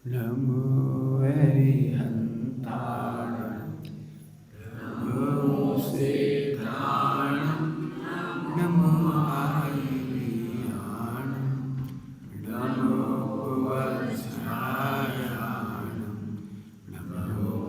नमो हरिहन्ताणं नमो सिद्धाणं नमो आयुर्याणं नमो वज्रायाणं नमो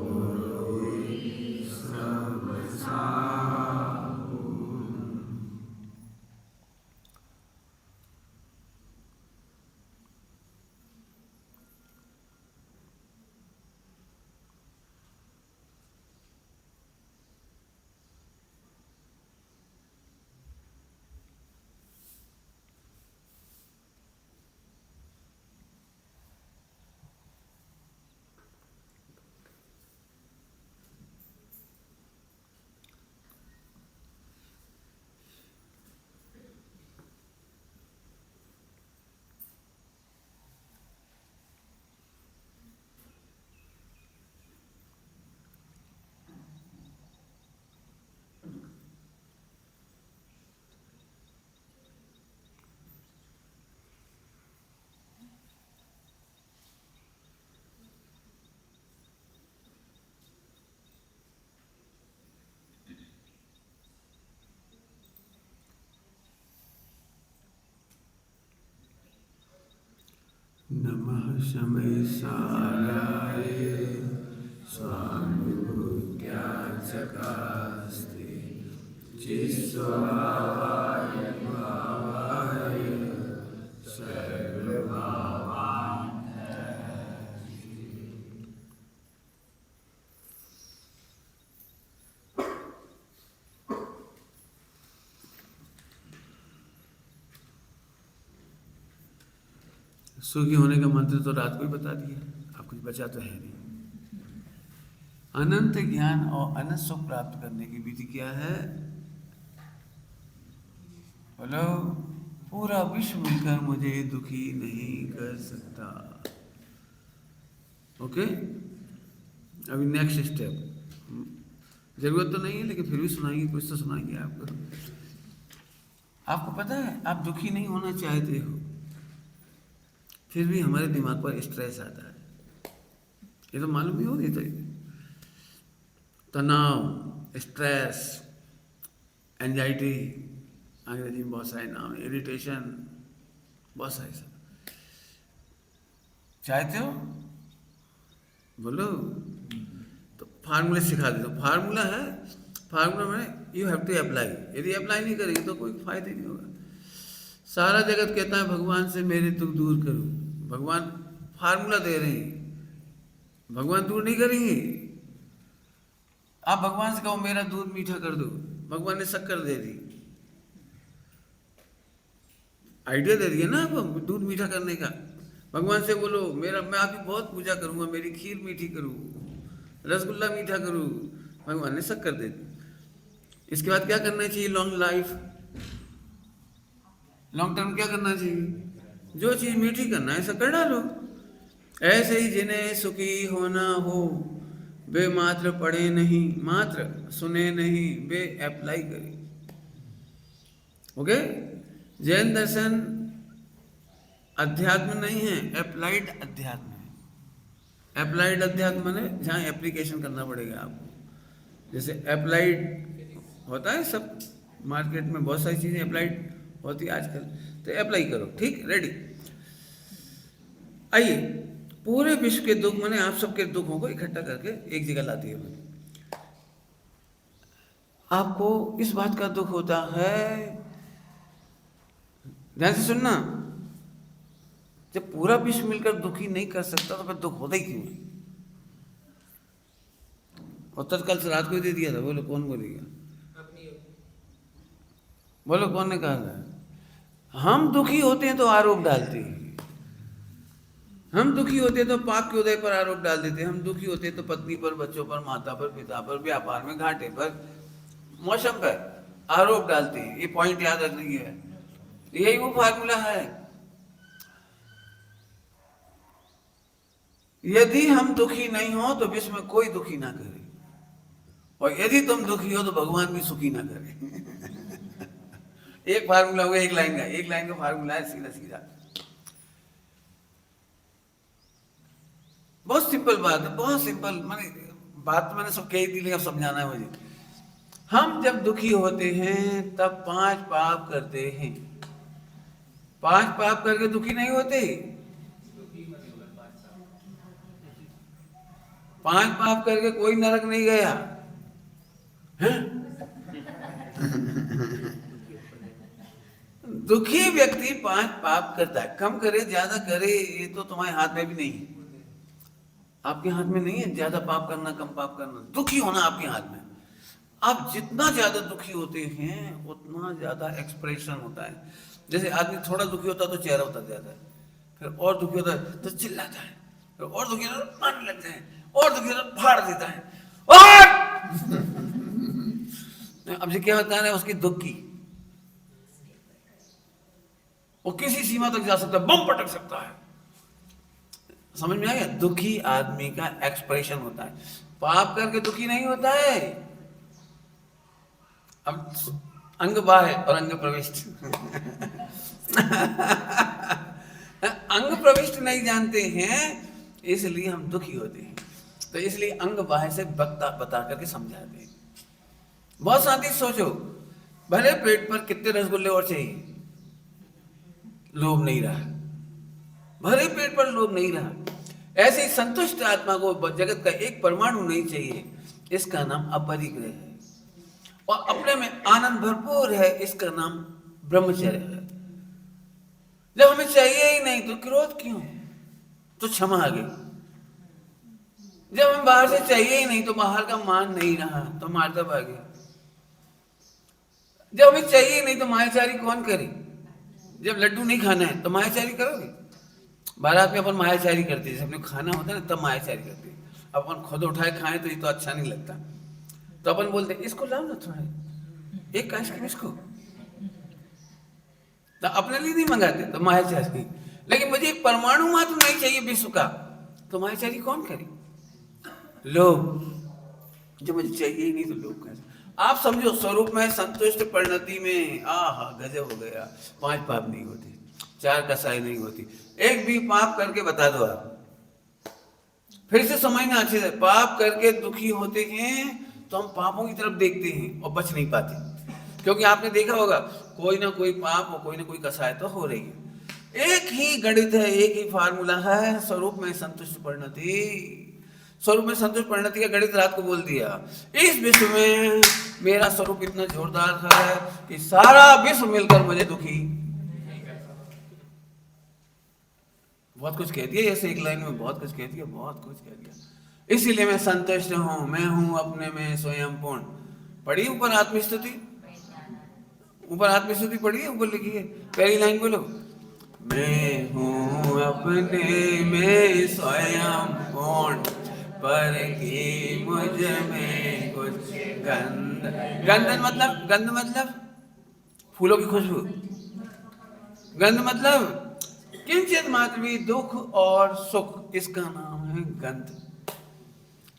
नमः शमैसाराय स्वानुभूत्याचकास्ते चिस्वभावाय भावाय सर्वभावान्। सुखी होने का मंत्र तो रात को ही बता दिया, अब कुछ बचा तो है नहीं। अनंत ज्ञान और अनंत सुख प्राप्त करने की विधि क्या है? बोलो, पूरा विश्व मिलकर मुझे दुखी नहीं कर सकता। ओके, अभी नेक्स्ट स्टेप, जरूरत तो नहीं है लेकिन फिर भी सुनाएंगे, कुछ तो सुनाएंगे आपको। आपको पता है आप दुखी नहीं होना चाहते हो, फिर भी हमारे दिमाग पर स्ट्रेस आता है। ये तो मालूम ही होगी। तो तनाव, स्ट्रेस, एंजाइटी, अंग्रेजी में बहुत सारे नाम, इरिटेशन, बहुत सारे सब। चाहते हो? बोलो। तो फार्मूला सिखा देता हूँ। फार्मूला है, फार्मूला में यू हैव टू अप्लाई। यदि अप्लाई नहीं करेंगे तो कोई फायदा नहीं होगा। सारा जगत कहता है भगवान से मेरे दुख दूर करो, भगवान फार्मूला दे रहे हैं, भगवान दूर नहीं करेंगे। आप भगवान से कहो मेरा दूध मीठा कर दो, भगवान ने शक्कर दे दी, आइडिया दे दिया ना आपको दूध मीठा करने का। भगवान से बोलो मेरा, मैं आपकी बहुत पूजा करूंगा, मेरी खीर मीठी करूँ, रसगुल्ला मीठा करूँ, भगवान ने शक्कर दे दी। इसके बाद क्या करना चाहिए? लॉन्ग लाइफ, लॉन्ग टर्म क्या करना चाहिए? जो चीज़ मीठी करना है शक्कर डालो। ऐसे ही जिन्हें सुखी होना हो वे मात्र पढ़े नहीं, मात्र सुने नहीं, वे अप्लाई करें। ओके, जैन दर्शन अध्यात्म नहीं है, अप्लाइड अध्यात्म है। अप्लाइड अध्यात्म माने जहाँ एप्लीकेशन करना पड़ेगा आपको। जैसे अप्लाइड होता है सब मार्केट में, बहुत सारी चीज़ें अप्लाइड होती है आजकल, तो अप्लाई करो। ठीक, रेडी। आइए, पूरे विश्व के दुख माने आप सबके दुखों को इकट्ठा करके एक जगह लाती है। आपको इस बात का दुख होता है, ध्यान से सुनना, जब पूरा विश्व मिलकर दुखी नहीं कर सकता तो फिर दुख होता ही क्यों है? उत्तर कल से रात को ही दे दिया था। बोलो कौन बोलेगा? बोलो कौन ने कहा था? हम दुखी होते हैं तो आरोप डालते हैं, हम दुखी होते हैं तो पाप के उदय पर आरोप डाल देते हैं, हम दुखी होते हैं तो पत्नी पर, बच्चों पर, माता पर, पिता पर, व्यापार में घाटे पर, मौसम पर आरोप डालते हैं। ये पॉइंट याद रखनी है, यही वो फार्मूला है। यदि हम दुखी नहीं हो तो विश्व में कोई दुखी ना करे, और यदि तुम दुखी हो तो भगवान भी सुखी ना करे। एक फार्मूला हुआ, एक लाइन का, एक लाइन का फार्मूला है, सीधा सीधा। बहुत सिंपल बात है, बहुत सिंपल। मैंने बात तो मैंने सब कही थी, लेकिन अब समझाना है मुझे। हम जब दुखी होते हैं तब 5 पाप करते हैं। 5 पाप करके दुखी नहीं होते। 5 पाप करके कोई नरक नहीं गया है? दुखी व्यक्ति 5 पाप करता है। कम करे ज्यादा करे ये तो तुम्हारे हाथ में भी नहीं है। आपके हाथ में नहीं है ज्यादा पाप करना कम पाप करना। दुखी होना आपके हाथ में। आप जितना ज्यादा दुखी होते हैं उतना ज्यादा एक्सप्रेशन होता है। जैसे आदमी थोड़ा दुखी होता है तो चेहरा उतर जाता है, फिर और दुखी होता है तो चिल्लाता है, फिर और दुखी होता है तो मारने लगता है, और दुखी होता है तो फाड़ देता है। और अब ये क्या होता है उसकी दुख की, वो किसी सीमा तक जा सकता है, बम पटक सकता है। समझ में आ गया? दुखी आदमी का एक्सप्रेशन होता है, पाप करके दुखी नहीं होता है। अब अंग बाह्य और अंग प्रविष्ट अंग प्रविष्ट नहीं जानते हैं, इसलिए हम दुखी होते हैं। तो इसलिए अंग बाह्य से बता करके समझाते हैं। बहुत शांति से सोचो, भले पेट पर कितने रसगुल्ले और चाहिए, लोभ नहीं रहा। भले पेट पर लोभ नहीं रहा। ऐसी संतुष्ट आत्मा को जगत का एक परमाणु नहीं चाहिए, इसका नाम अपरिग्रह है। और अपने में आनंद भरपूर है, इसका नाम ब्रह्मचर्य है। जब हमें चाहिए ही नहीं तो क्रोध क्यों, तो क्षमा आ गई। जब हमें बाहर से चाहिए ही नहीं तो बाहर का मान नहीं रहा तो मार्दव आ गया। जब हमें चाहिए ही नहीं तो मायाचारी कौन करे? जब लड्डू नहीं खाना है तो मायाचारी करोगे? बारात में अपन मायाचारी करते हैं, जैसे अपने खाना होता है ना तब मायाचारी करते हैं। अपन खुद उठाए खाएं तो ये तो अच्छा नहीं लगता, तो अपन बोलते इसको लाओ ना थोड़ा, एक आइसक्रीम इसको, तो अपने लिए नहीं मंगाते तो मायाचारी। लेकिन मुझे एक परमाणु मात्र नहीं चाहिए विश्व का, तो मायाचारी कौन करे? लोभ। जब मुझे चाहिए ही नहीं तो लोभ कैसे? आप समझो स्वरूप में संतुष्ट, परिणति में आहा गजब हो गया। 5 पाप नहीं होते, 4 कसाई नहीं होती। एक भी पाप करके बता दो आप, फिर से समझना अच्छे से। पाप करके दुखी होते हैं तो हम पापों की तरफ देखते हैं और बच नहीं पाते, क्योंकि आपने देखा होगा कोई ना कोई पाप और कोई ना कोई कसाई तो हो रही है। एक ही गणित है, एक ही फार्मूला है, स्वरूप में संतुष्ट परिणति। स्वरूप में संतुष्ट परिणति का गणित रात को बोल दिया। इस विश्व में मेरा स्वरूप इतना जोरदार है कि सारा विश्व मिलकर मुझे दुखी। बहुत कुछ कह दिया, ऐसे एक लाइन में बहुत कुछ कह दिया, बहुत कुछ कह दिया। इसीलिए मैं संतुष्ट हूं, मैं हूं अपने में स्वयं पूर्ण। पढ़िए ऊपर आत्मस्तुति, ऊपर आत्मस्तुति पढ़िए, ऊपर लिखिए, पहली लाइन बोलो, मैं हूं अपने में स्वयं पूर्ण, पर कि मुझ में कुछ गंध। गंध मतलब फूलों की खुशबू। गंध मतलब किंचित मात्र भी दुख और सुख, इसका नाम है गंध।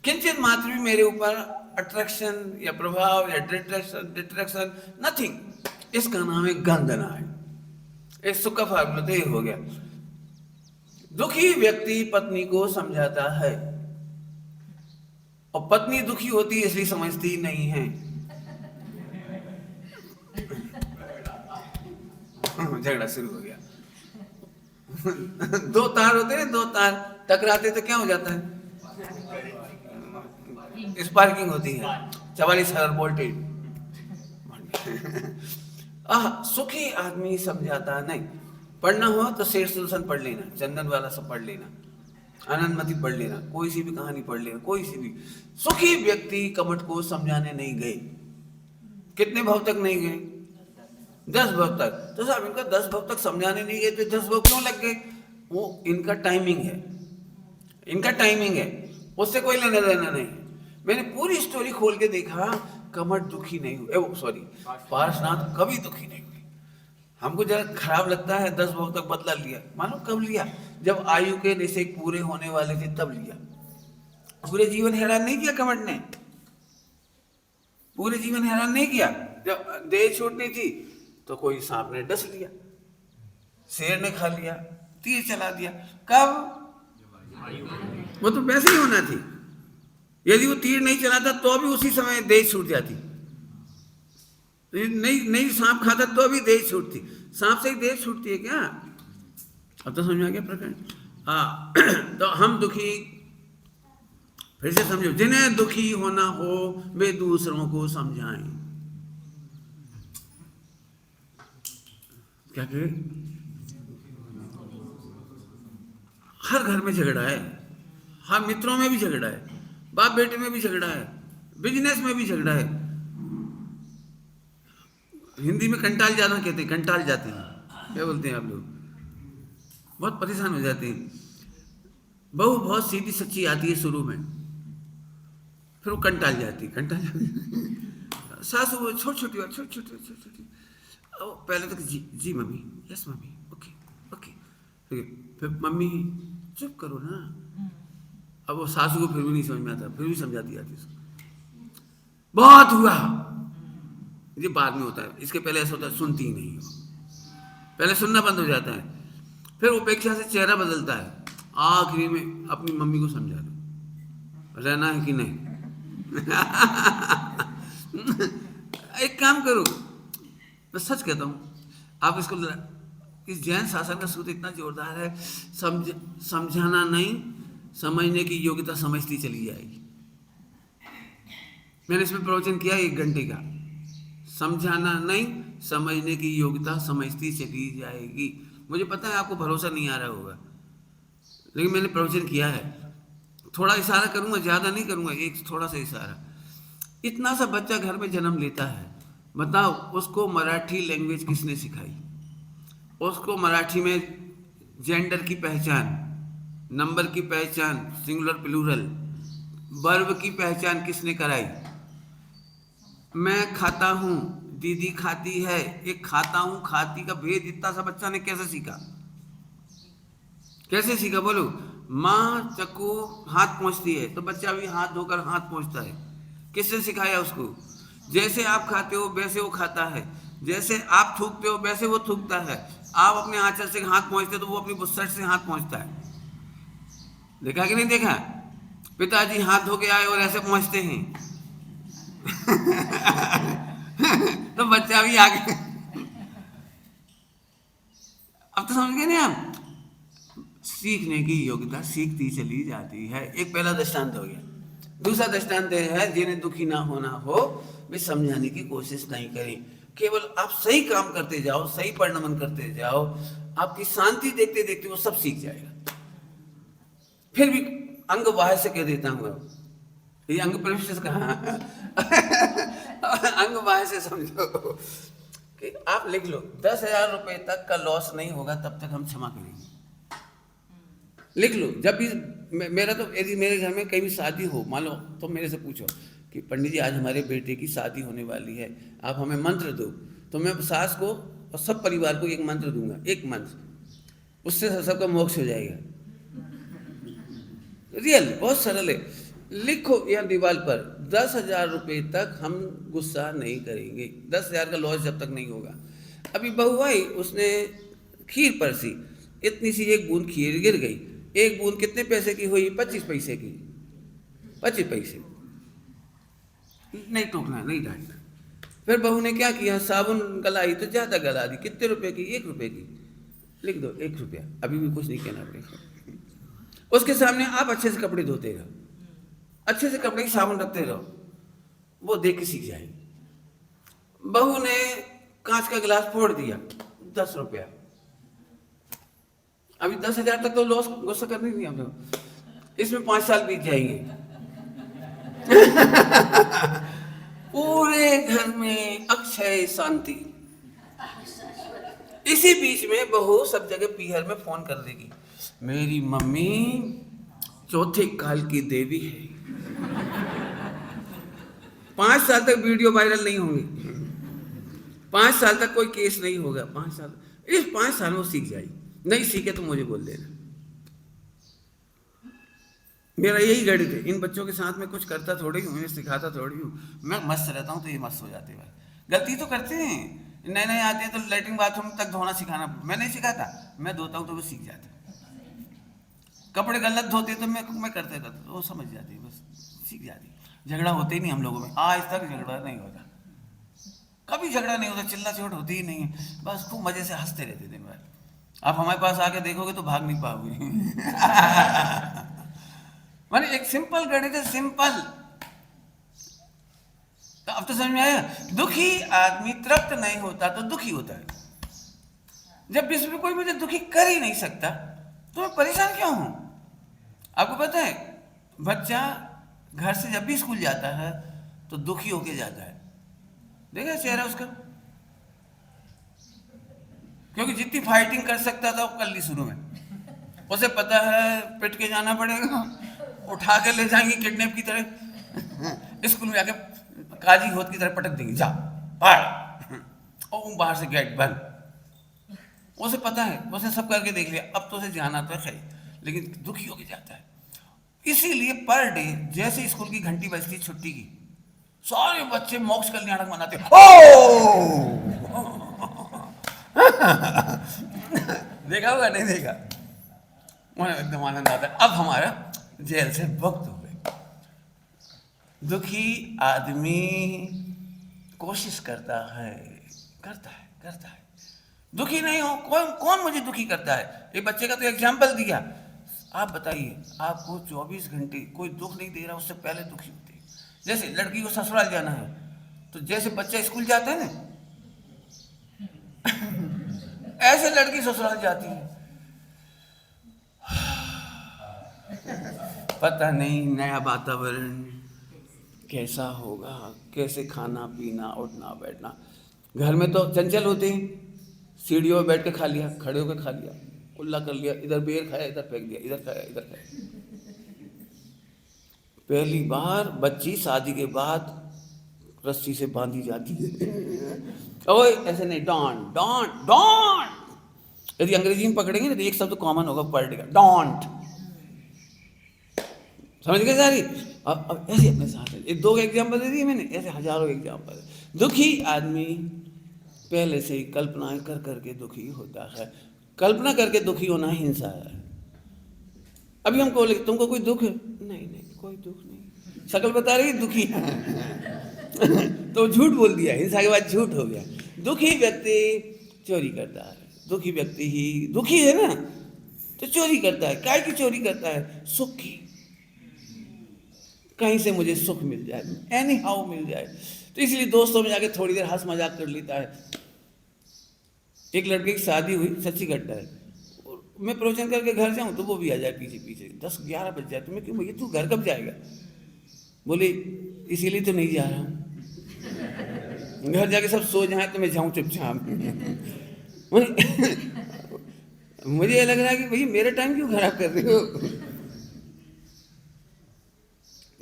किंचित मात्र भी मेरे ऊपर अट्रैक्शन या प्रभाव या डिट्रैक्शन नथिंग, इसका नाम है गंध ना है। इस सुख का फार्मूला तो ये हो गया। दुखी व्यक्ति पत्नी को समझाता है और पत्नी दुखी होती है इसलिए समझती नहीं है। झगड़ा शुरू हो गया। 2 तार होते हैं, 2 तार टकराते तो क्या हो जाता है? स्पार्किंग होती है, 44,000 वोल्टेज। सुखी आदमी समझाता नहीं। पढ़ना हो तो शेर सुदर्शन पढ़ लेना, चंदन वाला सब पढ़ लेना, आनंदमती पढ़ लेना, कोई सी भी कहानी पढ़ लेना, कोई सी भी। सुखी व्यक्ति कपट को समझाने नहीं गए। कितने भाव तक नहीं गए? 10 भाव तक। तो साहब इनका 10 भाव तक समझाने नहीं गए तो 10 भाव क्यों लग गए? वो इनका टाइमिंग है, इनका टाइमिंग है, उससे कोई लेना देना नहीं। मैंने पूरी स्टोरी खोल के देखा, कमर दुखी नहीं हुए, सॉरी पार्श्वनाथ कभी दुखी नहीं हुए। हमको जरा खराब लगता है 10 भाव तक बदला लिया। मालूम कब लिया? जब आयु के निषेध पूरे होने वाले थे तब लिया। पूरे जीवन हैरान नहीं किया कमर ने, पूरे जीवन हैरान नहीं किया। जब देह छूटनी थी तो कोई सांप ने डस लिया, शेर ने खा लिया, तीर चला दिया। कब? वो तो वैसे ही होना थी। यदि वो तीर नहीं चलाता तो भी उसी समय देह छूट जाती, नहीं नहीं सांप खाता तो भी देह छूटती। सांप से ही देह छूटती है क्या? अब तो समझ में आ गया प्रकरण। हाँ तो हम दुखी, फिर से समझो, जिन्हें दुखी होना हो वे दूसरों को समझाएं। क्या कहे? हर घर में झगड़ा है, हर मित्रों में भी झगड़ा है, बाप बेटे में भी झगड़ा है, बिजनेस में भी झगड़ा है। हिंदी में कंटाल जाना कहते हैं, कंटाल जाते हैं, क्या बोलते हैं आप लोग? बहुत परेशान हो जाते हैं। बहू बहुत सीधी सच्ची आती है शुरू में, फिर वो कंटाल जाती, कंटाल जाती। सासू वो छोटी छोटी बात, छोटी छोटी छोटी छोटी, पहले तक जी जी mummy, yes mummy, okay okay, फिर मम्मी चुप करो ना। अब वो सासू को फिर भी नहीं समझ में आता, फिर भी समझाती आती उसको, बहुत हुआ। ये बाद में होता है, इसके पहले ऐसा होता है सुनती ही नहीं हो, पहले सुनना बंद हो जाता है, फिर उपेक्षा से चेहरा बदलता है, आखिरी में अपनी मम्मी को समझा दो रहना है कि नहीं। एक काम करो, मैं सच कहता हूँ, आप इसको, इस जैन शासन का सूत्र इतना जोरदार है, समझाना नहीं, समझने की योग्यता समझती चली जाएगी। मैंने इसमें प्रवचन किया 1 घंटे का, समझाना नहीं, समझने की योग्यता समझती चली जाएगी। मुझे पता है आपको भरोसा नहीं आ रहा होगा, लेकिन मैंने प्रवचन किया है। थोड़ा इशारा करूंगा, ज़्यादा नहीं करूंगा, एक थोड़ा सा इशारा। इतना सा बच्चा घर में जन्म लेता है, बताओ उसको मराठी लैंग्वेज किसने सिखाई? उसको मराठी में जेंडर की पहचान, नंबर की पहचान, सिंगुलर प्लूरल, वर्ब की पहचान किसने कराई? मैं खाता हूँ, दीदी खाती है, एक खाता हूँ खाती का भेद इतना सा बच्चा ने कैसे सीखा? कैसे सीखा बोलो? माँ चक्कू हाथ पहुँचती है तो बच्चा भी हाथ धोकर हाथ पहुँचता है। किसने सिखाया उसको? जैसे आप खाते हो वैसे वो खाता है, जैसे आप थूकते हो वैसे वो थूकता है। आप अपने आंचल से हाथ पहुँचते तो वो अपनी बुस्सट से हाथ पहुँचता है। देखा कि नहीं देखा? पिताजी हाथ धो के आए और ऐसे पहुँचते हैं। तो बच्चा भी आगे। अब तो समझ गए नहीं आप? सीखने की योग्यता सीखती चली जाती है। एक पहला दृष्टांत हो गया। दूसरा दृष्टांत है, जिन्हें दुखी ना होना हो वे समझाने की कोशिश नहीं करें। केवल आप सही काम करते जाओ, सही परिणमन करते जाओ, आपकी शांति देखते देखते वो सब सीख जाएगा। फिर भी अंग बाह्य से कह देता हूँ, ये अंग प्रवेश से कहा। अंग बाह्य से समझो कि आप लिख लो 10,000 रुपए तक का लॉस नहीं होगा तब तक हम क्षमा करेंगे। लिख लो। जब भी मेरा तो, यदि मेरे घर में कहीं भी शादी हो मान लो, तो मेरे से पूछो कि पंडित जी आज हमारे बेटे की शादी होने वाली है, आप हमें मंत्र दो, तो मैं सास को और सब परिवार को एक मंत्र दूंगा, एक मंत्र, उससे सबका मोक्ष हो जाएगा। रियल, बहुत सरल है। लिखो यहाँ दीवार पर 10,000 रुपये तक हम गुस्सा नहीं करेंगे, 10,000 का लॉस जब तक नहीं होगा। अभी बहू आई, उसने खीर परसी, इतनी सी एक बूंद खीर गिर गई। एक बूंद कितने पैसे की हुई? 25 पैसे की। 25 पैसे। नहीं टोकना, नहीं डांटना। फिर बहू ने क्या किया, साबुन गलाई तो ज्यादा गला दी। कितने रुपए की? 1 रुपए की। लिख दो 1 रुपया, अभी भी कुछ नहीं कहना पड़ेगा। उसके सामने आप अच्छे से कपड़े धोते रहो, अच्छे से कपड़े की साबुन रखते रहो, वो देख के सीख जाएगी। बहू ने कांच का गिलास फोड़ दिया, 10 रुपया। अभी 10,000 तक तो लॉस गुस्सा करने नहीं हम लोग, इसमें 5 साल बीत जाएंगे। पूरे घर में अक्षय शांति। इसी बीच में बहू सब जगह पीहर में फोन कर देगी, मेरी मम्मी चौथे काल की देवी है। 5 साल तक वीडियो वायरल नहीं होंगी, 5 साल तक कोई केस नहीं होगा। 5 साल, इस 5 साल में सीख जाएगी। नहीं सीखे तो मुझे बोल देना। मेरा यही गणित है। इन बच्चों के साथ में कुछ करता थोड़ी हूँ, इन्हें सिखाता थोड़ी हूँ। मैं मस्त रहता हूँ तो ये मस्त हो जाते हैं। गलती तो करते हैं, नए नए आते हैं तो लैट्रिन बाथरूम तक धोना सिखाना मैं नहीं सिखाता, मैं धोता हूँ तो वो सीख जाते हैं। कपड़े गलत धोते तो मैं करते था, तो वो समझ जाती, बस सीख जाती। झगड़ा होते ही नहीं हम लोगों में, आज तक झगड़ा नहीं होता, कभी झगड़ा नहीं होता, चिल्ला चोट होती ही नहीं है, बस खूब मजे से हंसते रहते दिन भर। आप हमारे पास आके देखोगे तो भाग नहीं पाओगे। मैंने एक सिंपल गणित है, सिंपल। तो अब तो समझ में आया, दुखी आदमी तृप्त नहीं होता तो दुखी होता है। जब विश्व में कोई मुझे दुखी कर ही नहीं सकता तो मैं परेशान क्यों हूं? आपको पता है, बच्चा घर से जब भी स्कूल जाता है तो दुखी होके जाता है, देखा चेहरा उसका, क्योंकि जितनी फाइटिंग कर सकता था वो कर ली शुरू में। उसे पता है पिट के जाना पड़ेगा, उठा के ले जाएंगे किडनैप की तरह, स्कूल में आके काजी होत की तरह पटक देंगे, जा बाहर, और बाहर से गेट बंद। उसे पता है, उसने सब करके देख लिया, अब तो उसे जाना तो है, लेकिन दुखी होके जाता है। इसीलिए पर डे जैसे स्कूल की घंटी बजती छुट्टी की, सारे बच्चे मोक्ष कल्याणक मनाते, देखा होगा, नहीं देखा, उन्हें एकदम आनंद आता है, अब हमारा जेल से मुक्त हो गए। दुखी आदमी कोशिश करता है, करता है, दुखी नहीं हो। कौन मुझे दुखी करता है? एक बच्चे का तो एग्जाम्पल दिया। आप बताइए, आपको 24 घंटे कोई दुख नहीं दे रहा, उससे पहले दुखी होते हैं। जैसे लड़की को ससुराल जाना है, तो जैसे बच्चा स्कूल जाता है ना, ऐसे लड़की ससुराल जाती है। पता नहीं नया वातावरण कैसा होगा, कैसे खाना पीना उठना बैठना। घर में तो चंचल होते हैं, सीढ़ियों में बैठ के खा लिया, खड़े होकर खा लिया, कुल्ला कर लिया, इधर बेर खाया इधर फेंक दिया, इधर खाया इधर खाया। पहली बार बच्ची शादी के बाद रस्सी से बांधी जाती है। ओए ऐसे नहीं, डॉन्ट डॉन्ट डॉन्ट। यदि अंग्रेजी में पकड़ेंगे ना तो एक शब्द कॉमन होगा पर डे का, डॉन्ट। समझ गए सारी? अब ऐसे अपने साथ है, 2 एग्जाम्पल दे दिए मैंने, ऐसे हजारों एग्जाम्पल। दुखी आदमी पहले से ही कल्पनाएं कर करके दुखी होता है। कल्पना करके दुखी होना हिंसा है। अभी हमको बोले तुमको कोई दुख है? नहीं कोई दुख नहीं, शक्ल बता रही दुखी तो झूठ बोल दिया, हिंसा के बाद झूठ हो गया। दुखी व्यक्ति चोरी करता है, दुखी व्यक्ति ही दुखी है ना, तो चोरी करता है। काय की चोरी करता है? सुख की, कहीं से मुझे सुख मिल जाए, एनी हाउ मिल जाए। तो इसलिए दोस्तों में जाके थोड़ी देर हंस मजाक कर लेता है। एक लड़के की शादी हुई, सच्ची घटना है, मैं प्रवचन करके घर जाऊं तो वो भी आ जाए पीछे पीछे, 10-11 बज जाए। तो मैं क्यों भैया तू घर कब जाएगा? बोले इसीलिए तो नहीं जा रहा हूँ, घर जाके सब सो जाए तो मैं जाऊं चुपचाप। मुझे ये लग रहा है कि भैया मेरा टाइम क्यों खराब कर रहे हो।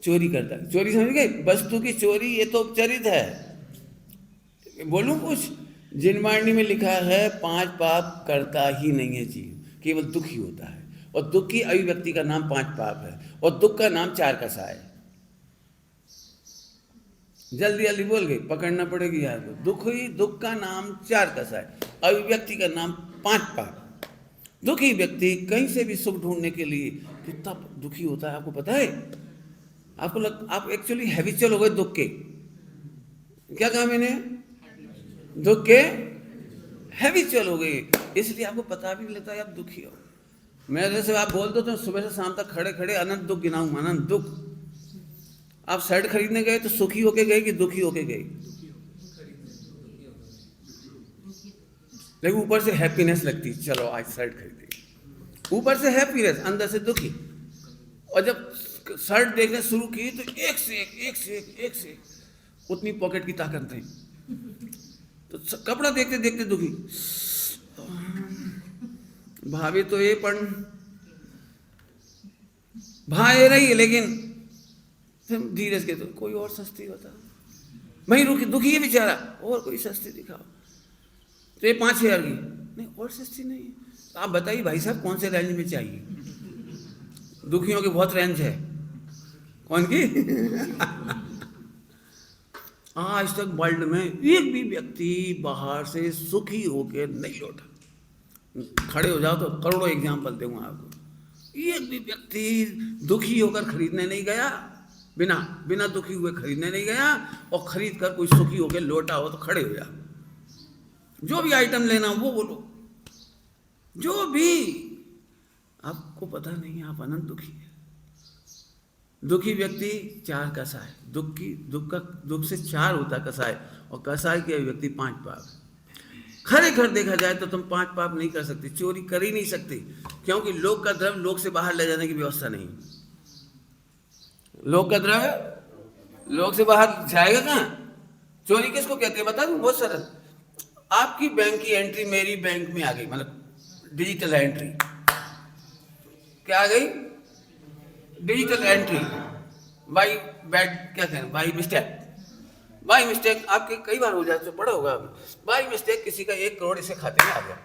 चोरी करता है, चोरी समझ गए, वस्तु की चोरी, ये तो उपचरित है। बोलूं कुछ? जिनवाणी में लिखा है 5 पाप करता ही नहीं है जीव, केवल दुखी होता है। और दुख की अभिव्यक्ति का नाम 5 पाप है, और दुख का नाम 4 कसा है। जल्दी जल्दी बोल गए, पकड़ना पड़ेगी यार को। दुख का नाम 4 कसा है, अभिव्यक्ति का नाम 5 पाप। दुखी व्यक्ति कहीं से भी सुख ढूंढने के लिए कितना दुखी होता है, आपको पता है? आप एक्चुअली हैबिचुअल हो गए दुख के। क्या कहा मैंने? दुख के हैबिचुअल हो गए, इसलिए आपको पता भी नहीं लगता आप दुखी हो। मेरे से आप बोल दो तो सुबह से शाम तक खड़े खड़े अनंत दुख गिनाऊंगा, अनंत दुख। आप शर्ट खरीदने गए तो सुखी होके गए कि दुखी होके गए? लेकिन ऊपर से हैप्पीनेस लगती, चलो आज शर्ट खरीदेंगे, ऊपर से हैप्पीनेस, अंदर से दुखी। और जब शर्ट देखने शुरू की तो एक से एक उतनी पॉकेट की ताकत नहीं, तो कपड़ा देखते देखते दुखी। भाभी तो ये पण भाई रही है, लेकिन फिर धीरज के तो कोई और सस्ती बता, वही रुकी, दुखी है बेचारा, और कोई सस्ती दिखाओ। तो ये 5,000 की नहीं, और सस्ती नहीं है। तो आप बताइए भाई साहब कौन से रेंज में चाहिए? दुखियों की बहुत रेंज है। कौन की? आज तक वर्ल्ड में एक भी व्यक्ति बाहर से सुखी होकर नहीं लौटा। खड़े हो जाओ तो करोड़ों एग्जाम्पल दूंगा आपको। एक भी व्यक्ति दुखी होकर खरीदने नहीं गया, बिना बिना दुखी हुए खरीदने नहीं गया, और खरीद कर कोई सुखी होकर लौटा हो तो खड़े हो जा। जो भी आइटम लेना वो बोलो, जो भी। आपको पता नहीं आप अनंत दुखी है। दुखी व्यक्ति चार कसाय, दुख से चार होता कसाय, और कसाय के व्यक्ति 5 पाप। खरेखर देखा जाए तो तुम 5 पाप नहीं कर सकते, चोरी कर ही नहीं सकते, क्योंकि लोक का द्रव्य लोक से बाहर ले जाने की व्यवस्था नहीं। लोक का द्रव्य लोक से बाहर जाएगा कहाँ? चोरी किसको कहते हैं बता दूं? बहुत सरल। आपकी बैंक की एंट्री मेरी बैंक में आ गई, मतलब डिजिटल एंट्री। क्या आ गई? डिजिटल एंट्री बाई बैड, क्या कहें, बाई मिस्टेक। बाई मिस्टेक आपके कई बार हो जाता है, बड़ा होगा। बाई मिस्टेक किसी का 1 करोड़ इसे खाते में आ गया,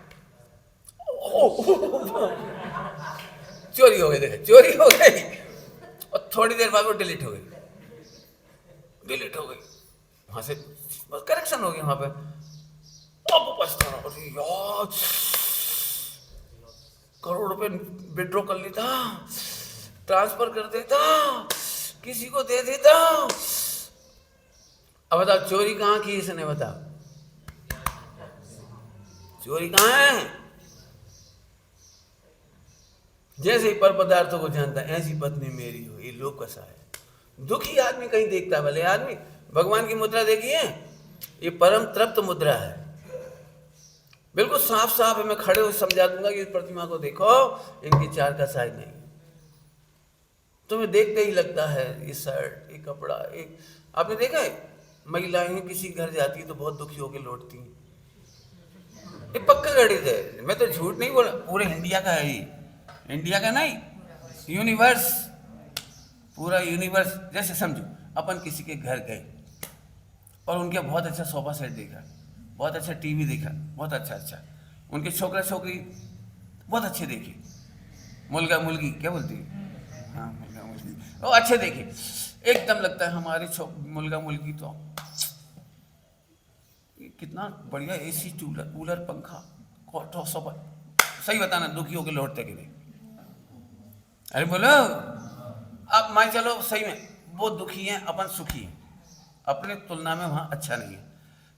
चोरी हो गई। देखे, चोरी हो गई, और थोड़ी देर बाद वो डिलीट हो गई, वहां से बस करेक्शन हो गया वहां पे। अब पछताना, अरे यार करोड़ रुपए विड्रॉ कर लेता, ट्रांसफर कर देता, किसी को दे देता। अब बताओ चोरी कहाँ की इसने? बताओ चोरी कहाँ है? जैसे ही पर पदार्थों को जानता है, ऐसी पत्नी मेरी हो, ये लोक कसा है। दुखी आदमी कहीं देखता है, भले आदमी। भगवान की मुद्रा देखिए, ये परम तृप्त मुद्रा है, बिल्कुल साफ साफ है। मैं खड़े हो समझा दूंगा कि इस प्रतिमा को देखो, इनकी 4 कसाई नहीं। तुम्हें देखते ही लगता है ये शर्ट, ये कपड़ा, एक आपने देखा है महिलाएं किसी घर जाती है तो बहुत दुखी होकर लौटती हैं। ये पक्का गणित है, मैं तो झूठ नहीं बोला, पूरे इंडिया का है ये। इंडिया का नहीं, यूनिवर्स, पूरा यूनिवर्स। जैसे समझो अपन किसी के घर गए और उनके बहुत अच्छा सोफा सेट देखा, बहुत अच्छा टीवी देखा, बहुत अच्छा, उनके छोकरा छोकरी बहुत अच्छे देखे, मुलगा मुलगी क्या बोलती है, हाँ मुलगा मुलगी, वो अच्छे देखे। एकदम लगता है हमारे मुलगा मुलगी तो कितना बढ़िया एसी, कूलर, पंखा, सोफा। सही बताना, दुखी होकर लौटते कि नहीं? अरे बोलो, अब मान चलो सही में वो दुखी हैं, अपन सुखी हैं, अपने तुलना में वहां अच्छा नहीं है,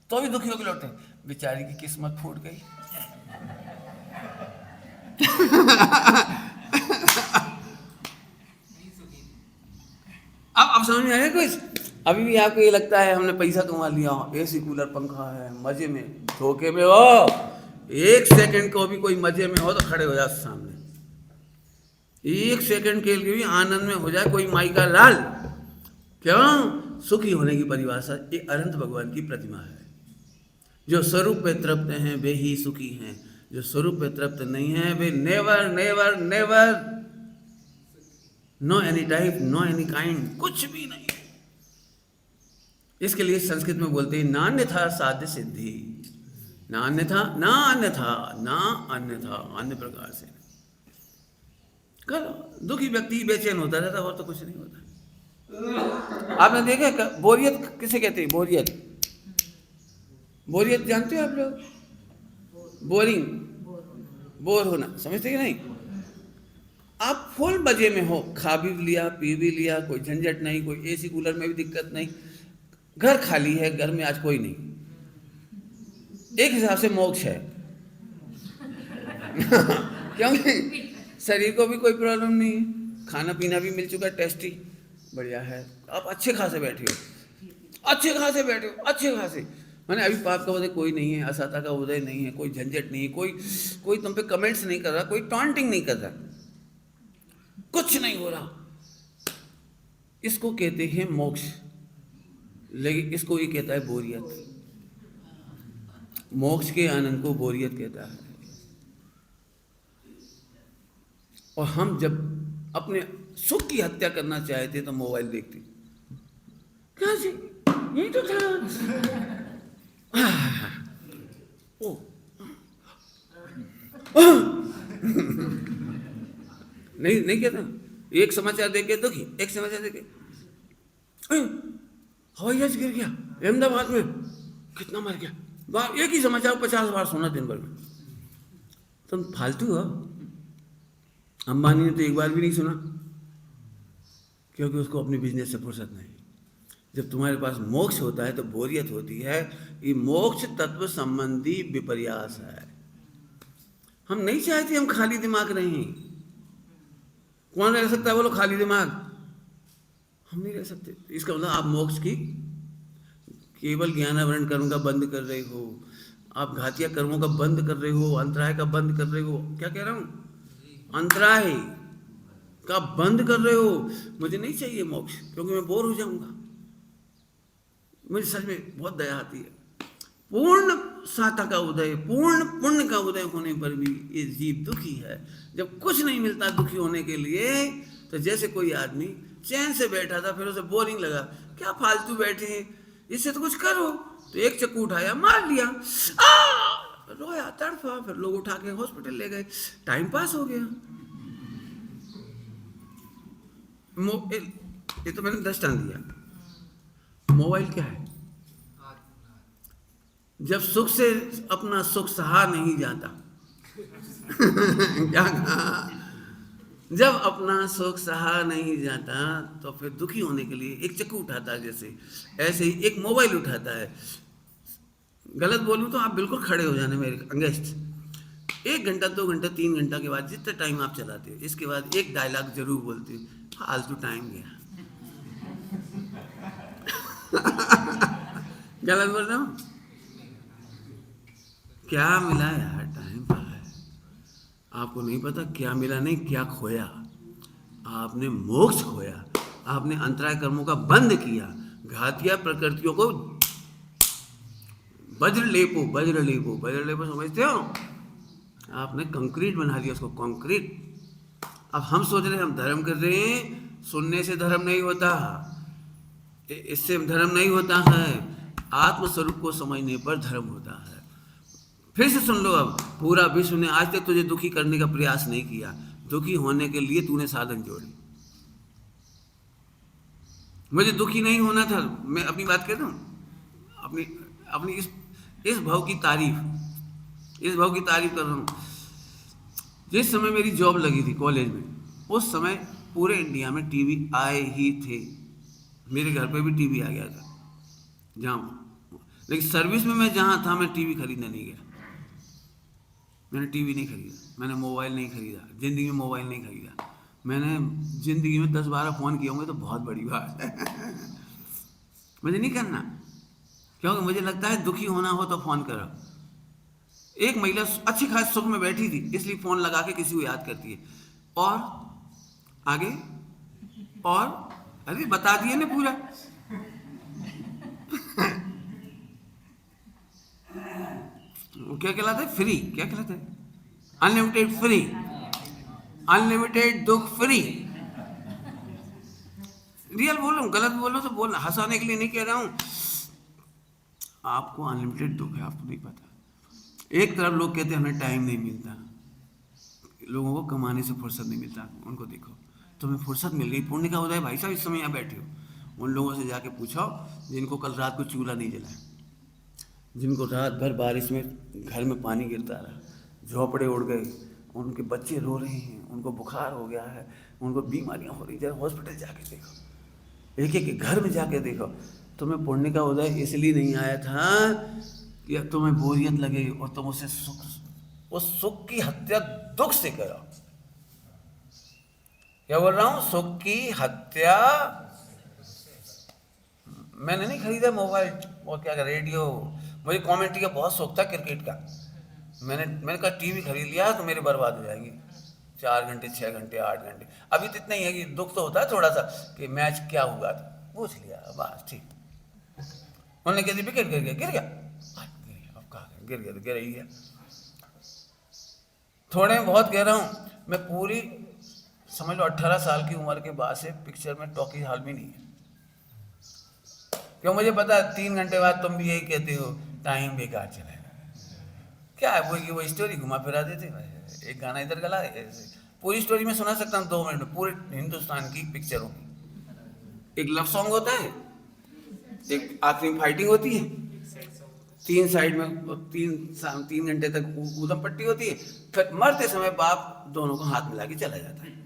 तो भी दुखी होकर लौटते हैं। बेचारी की किस्मत फूट गई। अब समझ में आया कुछ? अभी भी आपको ये लगता है हमने पैसा कमा लिया, एसी कूलर पंखा है, मजे में, धोखे में हो। 1 सेकंड को भी कोई मजे में हो तो खड़े हो जाओ सामने, 1 सेकंड के लिए भी आनंद में हो जाए कोई माई का लाल। क्यों? सुखी होने की परिभाषा ये अनंत भगवान की प्रतिमा है। जो स्वरूप पे तृप्त हैं वे ही सुखी हैं, जो स्वरूप पे तृप्त नहीं है वे never never never, no any type, no any kind, कुछ भी नहीं। इसके लिए संस्कृत में बोलते हैं नान्यथा साध्य सिद्धि, नान्यथा ना अन्यथा, ना अन्यथा, अन्य प्रकार से करो। दुखी व्यक्ति बेचैन होता रहता, और तो कुछ नहीं होता। आपने देखा बोरियत किसे कहते हैं? बोरियत जानते हो आप लोग? बोरिंग, बोर होना, समझते कि नहीं? आप फुल मजे में हो, खा भी लिया, पी भी लिया, कोई झंझट नहीं, कोई एसी कूलर में भी दिक्कत नहीं, घर खाली है, घर में आज कोई नहीं, एक हिसाब से मोक्ष है। क्योंकि शरीर को भी कोई प्रॉब्लम नहीं है, खाना पीना भी मिल चुका है, टेस्टी बढ़िया है, आप अच्छे खासे बैठे हो, अच्छे खासे मैंने अभी पाप का उदय कोई नहीं है, असाता का उदय नहीं है, कोई झंझट नहीं है, कोई तुम पे कमेंट्स नहीं कर रहा, कोई टॉन्टिंग नहीं कर रहा, कुछ नहीं हो रहा। इसको कहते हैं मोक्ष, लेकिन इसको ये कहता है बोरियत। मोक्ष के आनंद को बोरियत कहता है। और हम जब अपने सुख की हत्या करना चाहते तो मोबाइल देखते, क्या जी यही तो था। ओ नहीं कहता। एक समाचार देख के दुखी, एक समाचार देख के हवाई जहाज गिर गया अहमदाबाद में, कितना मर गया, एक ही समाचार 50 बार सुना दिन भर में। तुम फालतू हो, अंबानी ने तो एक बार भी नहीं सुना, क्योंकि उसको अपने बिजनेस से फुर्सत नहीं। जब तुम्हारे पास मोक्ष होता है तो बोरियत होती है। ये मोक्ष तत्व संबंधी विपर्यास है। हम नहीं चाहते हम खाली दिमाग रहें। कौन रह सकता है बोलो खाली दिमाग? हम नहीं रह सकते। इसका मतलब आप मोक्ष की केवल ज्ञानावरण कर्म का बंद कर रहे हो, आप घातिया कर्मों का बंद कर रहे हो, अंतराय का बंद कर रहे हो। क्या कह रहा हूं? अंतराय का बंद कर रहे हो। मुझे नहीं चाहिए मोक्ष, क्योंकि मैं बोर हो जाऊंगा। मुझे सच में बहुत दया आती है। पूर्ण साता का उदय, पूर्ण पुण्य का उदय होने पर भी ये जीव दुखी है। जब कुछ नहीं मिलता दुखी होने के लिए, तो जैसे कोई आदमी चैन से बैठा था, फिर उसे बोरिंग लगा, क्या फालतू बैठे हैं, इससे तो कुछ करो। तो एक चक्कू उठाया, मार लिया, रोया, तड़फा, फिर लोग उठा के हॉस्पिटल ले गए, टाइम पास हो गया। ये तो मैंने दृष्टांत दिया। मोबाइल क्या है? जब सुख से अपना सुख सहा नहीं जाता क्या कहा? जब अपना सुख सहा नहीं जाता तो फिर दुखी होने के लिए एक चक्कू उठाता है, जैसे ऐसे ही एक मोबाइल उठाता है। गलत बोलूं तो आप बिल्कुल खड़े हो जाने मेरे अगेंस्ट। 1 घंटा 2 घंटा 3 घंटा के बाद जितना टाइम आप चलाते हो, इसके बाद एक डायलॉग जरूर बोलते हो, फालतू टाइम गया। गलत बोल रहा हूं? क्या मिला यार? Time pass. आपको नहीं पता क्या मिला, नहीं क्या खोया। आपने मोक्ष खोया, आपने अंतराय कर्मों का बंद किया, घातिया प्रकृतियों को वज्र लेपो समझते हो? आपने कंक्रीट बना दिया उसको, कंक्रीट। अब हम सोच रहे हैं हम धर्म कर रहे हैं। सुनने से धर्म नहीं होता, इससे धर्म नहीं होता है। आत्मस्वरूप को समझने पर धर्म होता है। फिर से सुन लो, अब पूरा विश्व ने आज तक तुझे दुखी करने का प्रयास नहीं किया। दुखी होने के लिए तूने साधन जोड़ी। मुझे दुखी नहीं होना था। मैं अपनी बात कर रहा हूं, अपनी इस भाव की तारीफ कर रहा हूं। जिस समय मेरी जॉब लगी थी कॉलेज में, उस समय पूरे इंडिया में टीवी आए ही थे। मेरे घर पे भी टीवी आ गया था लेकिन सर्विस में मैं जहां था, मैं टीवी खरीदने नहीं गया। मैंने टीवी नहीं खरीदा, मैंने मोबाइल नहीं खरीदा, ज़िंदगी में मोबाइल नहीं खरीदा। मैंने ज़िंदगी में 10-12 फ़ोन किए होंगे तो बहुत बड़ी बात है। मुझे नहीं करना, क्योंकि मुझे लगता है दुखी होना हो तो फ़ोन करो। एक महिला अच्छी खास सुख में बैठी थी, इसलिए फ़ोन लगा के किसी को याद करती है। और आगे और अरे बता दिए ना पूरा। क्या कहलाता है? फ्री। क्या कहलाता है? अनलिमिटेड फ्री, अनलिमिटेड दुख फ्री। रियल बोल रहा हूँ, गलत बोल रहा हूँ तो बोलना, हंसाने के लिए नहीं कह रहा हूँ। आपको अनलिमिटेड दुख है, आपको नहीं पता। एक तरफ लोग कहते हैं हमें टाइम नहीं मिलता, लोगों को कमाने से फुर्सत नहीं मिलता। उनको देखो, तुम्हें फुर्सत मिल गई, पुण्य का उदय। भाई साहब इस समय यहाँ बैठे हो, उन लोगों से जाके पूछो जिनको कल रात को चूल्हा नहीं जला, जिनको रात भर बारिश में घर में पानी गिरता रहा, झोपड़े उड़ गए, उनके बच्चे रो रहे हैं, उनको बुखार हो गया है, उनको बीमारियां हो रही है। हॉस्पिटल जाके देखो, एक एक घर में जाके देखो। तुम्हें पुण्य का उदय इसलिए नहीं आया था कि तुम्हें बोरियत लगे और तुम उसे उस सुख की हत्या दुख से करो। क्या बोल रहा हूं? सुख की हत्या। मैंने नहीं खरीदा मोबाइल और क्या रेडियो। मुझे कमेंट्री का बहुत शौक था, क्रिकेट का। मैंने कहा टीवी खरीद लिया तो मेरे बर्बाद हो जाएंगे, 4 घंटे 6 घंटे 8 घंटे। अभी तो इतना ही है कि दुख तो होता है थोड़ा सा कि मैच क्या हुआ था, पूछ लिया बस, ठीक। उन्होंने कह दी विकेट गिर गया, अब कहा गिर गया तो गिर ही गया। थोड़े में बहुत कह रहा हूँ, मैं पूरी समझ लो 18 साल की उम्र के बाद से पिक्चर में टॉकी हॉल में नहीं है। क्यों? मुझे पता है 3 घंटे बाद तुम भी यही कहते हो टाइम बेकार चलेगा। क्या है वो स्टोरी घुमा फिरा देते, एक गाना इधर गला। पूरी स्टोरी में सुना सकता हूँ 2 मिनट में, पूरे हिंदुस्तान की पिक्चरों की। एक लव सॉन्ग होता है, एक आखिरी फाइटिंग होती है, तीन साइड में 3 घंटे तक ऊधम पट्टी होती है, फिर मरते समय बाप दोनों को हाथ मिला के चला जाता है।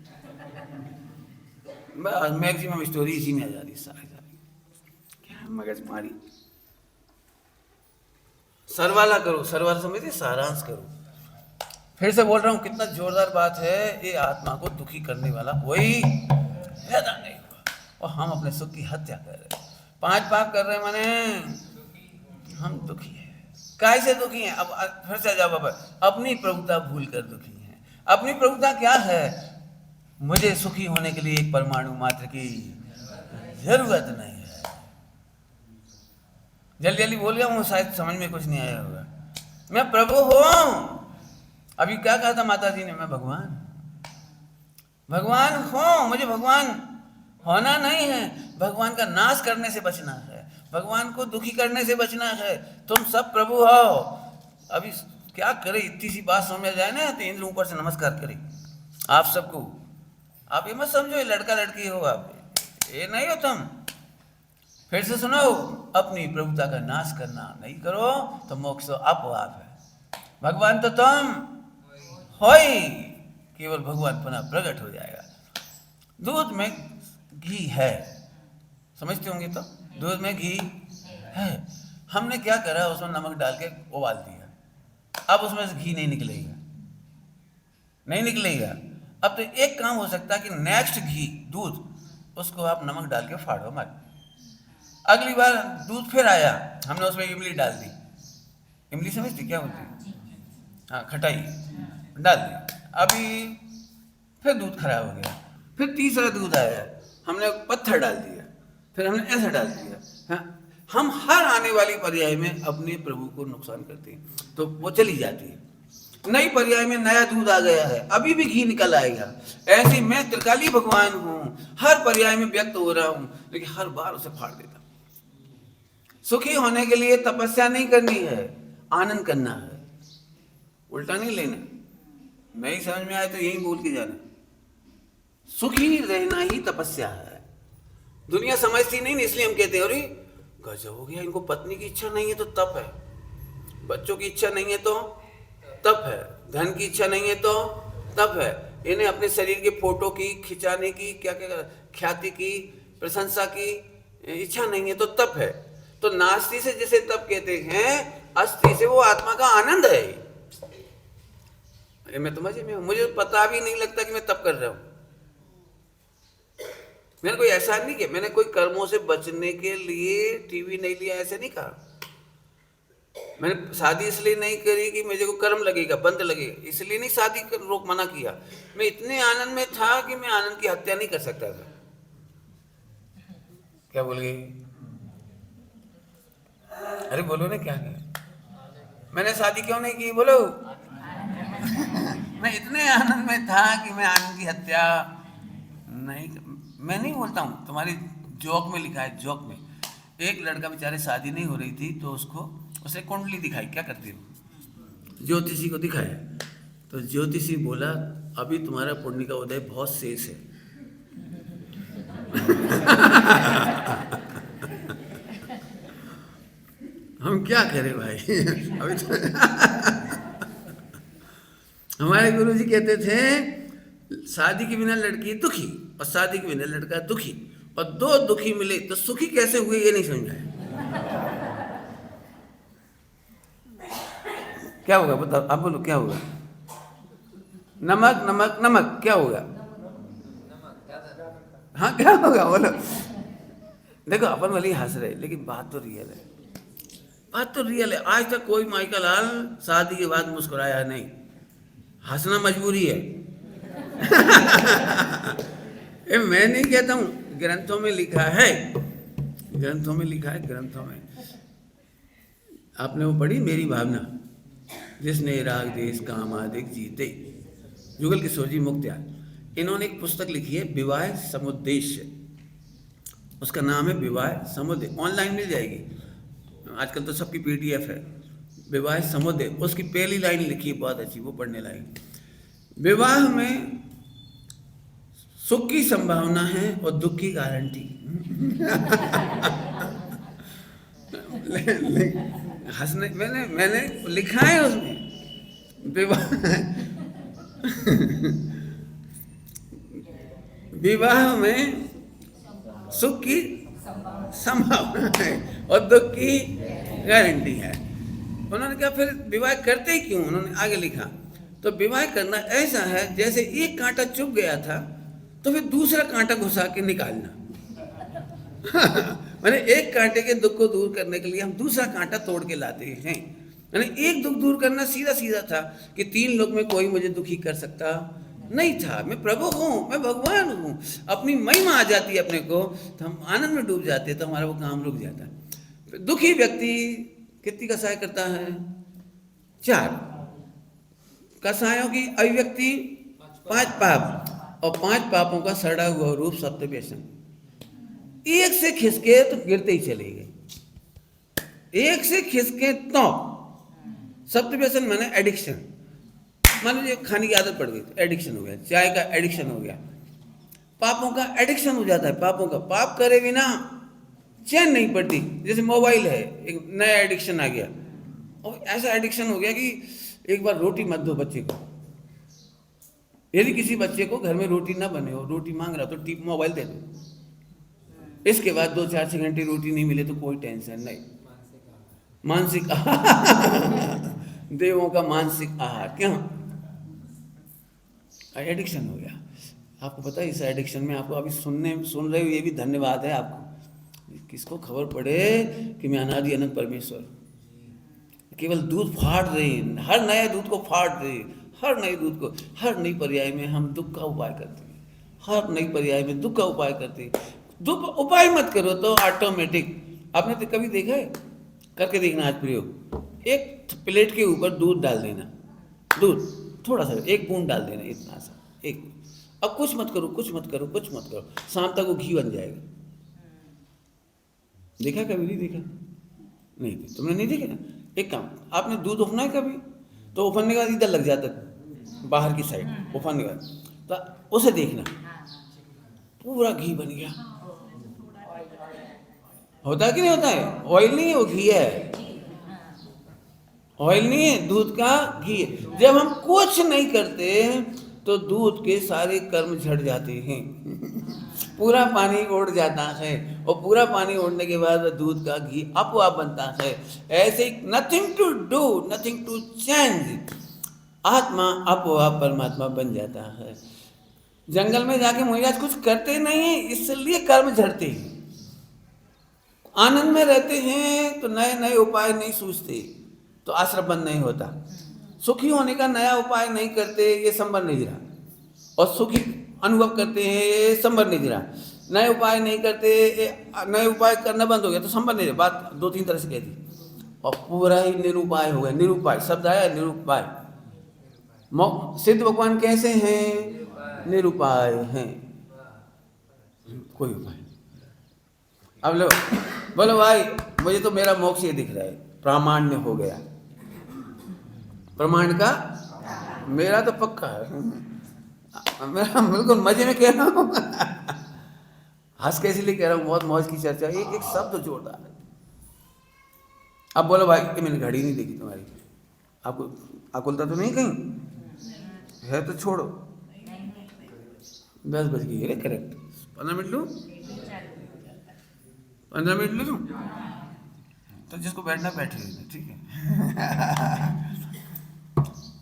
मैक्सिमम स्टोरी इसी में आ जाती है। क्या मगज मारी। सरवाला करो, सरवाला समझते, सारांश करो। फिर से बोल रहा हूं, कितना जोरदार बात है। ये आत्मा को दुखी करने वाला कोई पैदा नहीं हुआ, और हम अपने सुख की हत्या कर रहे हैं। 5 पाप कर रहे हैं, माने हम दुखी हैं। कैसे दुखी हैं? अब फिर से जवाब है, अपनी प्रभुता भूल कर दुखी हैं। अपनी प्रभुता क्या है? मुझे सुखी होने के लिए एक परमाणु मात्र की जरूरत नहीं है। जल्दी जल्दी बोल गया हूँ, शायद समझ में कुछ नहीं आया होगा। मैं प्रभु हूँ। अभी क्या कहा था माता जी ने? मैं भगवान हूँ। मुझे भगवान होना नहीं है, भगवान का नाश करने से बचना है, भगवान को दुखी करने से बचना है। तुम सब प्रभु हो। अभी क्या करे, इतनी सी बात समझ में जाए ना तो इंद्र ऊपर से नमस्कार करे आप सबको। आप ये मत समझो ये लड़का लड़की हो, आप ये नहीं हो तुम। फिर से सुनो, अपनी प्रभुता का नाश करना नहीं करो तो मोक्ष तो अपवाद है। भगवान तो तुम हो ही, केवल भगवान पुनः प्रकट हो जाएगा। दूध में घी है, समझते होंगे तो, दूध में घी है। हमने क्या करा, उसमें नमक डाल के उबाल दिया, अब उसमें से घी नहीं निकलेगा। अब तो एक काम हो सकता है कि नेक्स्ट घी दूध, उसको आप नमक डाल के फाड़ो मत। अगली बार दूध फिर आया, हमने उसमें इमली डाल दी। इमली समझती क्या होती है? हाँ, खटाई डाल दी। अभी फिर दूध खराब हो गया, फिर तीसरा दूध आया, हमने पत्थर डाल दिया, फिर हमने ऐसा डाल दिया। हाँ, हम हर आने वाली पर्याय में अपने प्रभु को नुकसान करते हैं, तो वो चली जाती है। नई पर्याय में नया दूध आ गया है, अभी भी घी निकल आएगा। ऐसे मैं त्रिकाली भगवान हूँ, हर पर्याय में व्यक्त हो रहा हूँ, लेकिन हर बार उसे फाड़ देता। सुखी होने के लिए तपस्या नहीं करनी है, आनंद करना है, उल्टा नहीं लेना। नहीं समझ में आए तो यही बोल के जाना, सुखी रहना ही तपस्या है। दुनिया समझती नहीं, इसलिए हम कहते हैं अरे गजब हो गया, इनको पत्नी की इच्छा नहीं है तो तप है, बच्चों की इच्छा नहीं है तो तप है, धन की इच्छा नहीं है तो तप है, इन्हें अपने शरीर के फोटो की खिंचाने की, क्या क्या ख्याति की, प्रशंसा की इच्छा नहीं है तो तप है। तो नास्ति से जिसे तप कहते हैं, अस्थि से वो आत्मा का आनंद है। अरे मैं तो मजे में हूं, मुझे पता भी नहीं लगता कि मैं तप कर रहा हूं। मैंने कोई ऐसा नहीं किया, मैंने कोई कर्मों से बचने के लिए टीवी नहीं लिया, ऐसे नहीं कहा। मैंने शादी इसलिए नहीं करी कि मुझे को कर्म लगेगा, बंद लगेगा, इसलिए नहीं शादी कर रोक मना किया। मैं इतने आनंद में था कि मैं आनंद की हत्या नहीं कर सकता था। क्या बोल गई? अरे बोलो ना, क्या किया? मैंने शादी क्यों नहीं की, बोलो। मैं इतने आनंद में था कि मैं आनंद की हत्या नहीं। मैं नहीं बोलता हूँ, तुम्हारी जोक में लिखा है, जोक में। एक लड़का बेचारे शादी नहीं हो रही थी, तो उसे कुंडली दिखाई, क्या करती हो, ज्योतिषी को दिखाया, तो ज्योतिषी बोला अभी तुम्हारा पुण्य का उदय बहुत शेष है। हम क्या करें भाई। अभी तो हमारे गुरुजी कहते थे शादी के बिना लड़की दुखी और शादी के बिना लड़का दुखी, और दो दुखी मिले तो सुखी कैसे हुए ये नहीं समझ आया। क्या होगा बताओ, आप बोलो क्या होगा? नमक नमक नमक, क्या होगा? हाँ क्या होगा बोलो। देखो अपन वाली हंस रहे, लेकिन बात तो रियल है, बात तो रियल है। आज तक कोई माइकल लाल शादी के बाद मुस्कुराया नहीं, हंसना मजबूरी है। मैं नहीं कहता हूँ, ग्रंथों में लिखा है, ग्रंथों में लिखा है, ग्रंथों में। आपने वो पढ़ी मेरी भावना, जिसने राग देश काम आदिक जीते, जुगल किशोर जी मुक्त्याल। इन्होंने एक पुस्तक लिखी है विवाह समुद्देश्य, उसका नाम है विवाह समुद्देश्य, ऑनलाइन मिल जाएगी, आजकल तो सबकी PDF है। विवाह समुद्देश्य, उसकी पहली लाइन लिखी है बहुत अच्छी, वो पढ़ने लायक। विवाह में सुख की संभावना है और दुख की गारंटी। हंसने मैंने मैंने लिखा है उसमें विवाह विवाह में सुख की संभावना है और दुख की गारंटी है। उन्होंने कहा फिर विवाह करते ही क्यों? उन्होंने आगे लिखा, तो विवाह करना ऐसा है जैसे एक कांटा चुभ गया था तो फिर दूसरा कांटा घुसा के निकालना। मैंने एक कांटे के दुख को दूर करने के लिए हम दूसरा कांटा तोड़ के लाते हैं। मैंने एक दुख दूर करना सीधा सीधा था कि 3 लोक में कोई मुझे दुखी कर सकता नहीं था। मैं प्रभु हूँ, मैं भगवान हूँ। अपनी महिमा आ जाती है अपने को तो हम आनंद में डूब जाते, तो हमारा वो काम रुक जाता। दुखी व्यक्ति कितनी कसाय करता है? 4 कसायों की अभिव्यक्ति, 5 पाप, और 5 पापों का सड़ा हुआ रूप सत्य व्यसन। एक से खिसके तो गिरते ही चले गए, एक से खिसके तो सत्य व्यसन माने एडिक्शन। मान लीजिए खाने की आदत पड़ गई तो एडिक्शन हो गया, चाय का एडिक्शन हो गया, पापों का एडिक्शन हो जाता है। पापों का पाप करे बिना चैन नहीं पड़ती। जैसे मोबाइल है, एक नया एडिक्शन आ गया, और ऐसा एडिक्शन हो गया कि एक बार रोटी मत दो बच्चे को। यदि किसी बच्चे को घर में रोटी ना बने हो, रोटी मांग रहा तो टीप मोबाइल दे दो। इसके बाद 2-4 घंटे रोटी नहीं मिले तो कोई टेंशन नहीं। मानसिक आहार देवों का मानसिक आहार, क्यों? एडिक्शन हो गया। आपको पता है इस एडिक्शन में, आपको अभी सुन रहे हो, ये भी धन्यवाद है आपको। किसको खबर पड़े कि मैं अनादि अनंत परमेश्वर, केवल दूध फाड़ रहे, हर नए दूध को फाड़ रहे, हर नए दूध को, हर नई पर्याय में हम दुख का उपाय करते हैं, हर नई पर्याय में दुख का उपाय करते हैं। दुख उपाय मत करो तो ऑटोमेटिक। आपने तो कभी देखा है? करके देखना आज प्रयोग। एक प्लेट के ऊपर दूध डाल देना, दूध थोड़ा सा, 1 बूंद डाल देना, इतना सा, एक। अब कुछ मत करो, कुछ मत करो, कुछ मत करो, शाम तक वो घी बन जाएगा। देखा कभी? नहीं देखा? नहीं, तुमने नहीं देखा? एक काम, आपने दूध उफना है कभी? तो उफनने के बाद इधर लग जाता है, बाहर की साइड उफनने के बाद, तो उसे देखना, पूरा घी बन गया। होता है कि नहीं होता है? ऑयल नहीं है, वो घी है। ऑयल नहीं है, दूध का घी है। जब हम कुछ नहीं करते तो दूध के सारे कर्म झड़ जाते हैं। पूरा पानी उड़ जाता है, और पूरा पानी उड़ने के बाद दूध का घी अपवाप बनता है। ऐसे nothing to do, nothing to change, आत्मा अपवाप परमात्मा बन जाता है। जंगल में जाके महाराज कुछ करते नहीं, इसलिए कर्म झड़ते हैं। आनंद में रहते हैं तो नए नए उपाय नहीं सूझते, तो आश्रम बंद नहीं होता। सुखी होने का नया उपाय नहीं करते, ये संभव नहीं रहा। और सुखी अनुभव करते हैं, ये संभव नहीं रहा। नए उपाय नहीं करते, नए उपाय करना बंद हो गया तो संभव नहीं रहा। बात 2-3 तरह से कह दी, और पूरा ही निरुपाय हो गया। निरुपाय शब्द आया, निरुपाय। सिद्ध भगवान कैसे हैं? निरुपाय हैं, कोई उपाय। अब लो बोलो भाई, मुझे तो मेरा मोक्ष ये दिख रहा है, प्रामाण्य हो गया। प्रमाण का मेरा तो पक्का है, मेरा बिल्कुल मजे में कह रहा हूँ। हंस के इसलिए कह रहा हूँ, बहुत मौज की चर्चा, एक एक शब्द जोरदार है। अब बोलो भाई कि मैंने घड़ी नहीं देखी तुम्हारी, आपको आकुलता तो नहीं कहीं है? तो छोड़ो, 10 बज गई है करेक्ट। 15 मिनट लूँ, 15 मिनट लूँ तो जिसको बैठना बैठ लेना, ठीक है।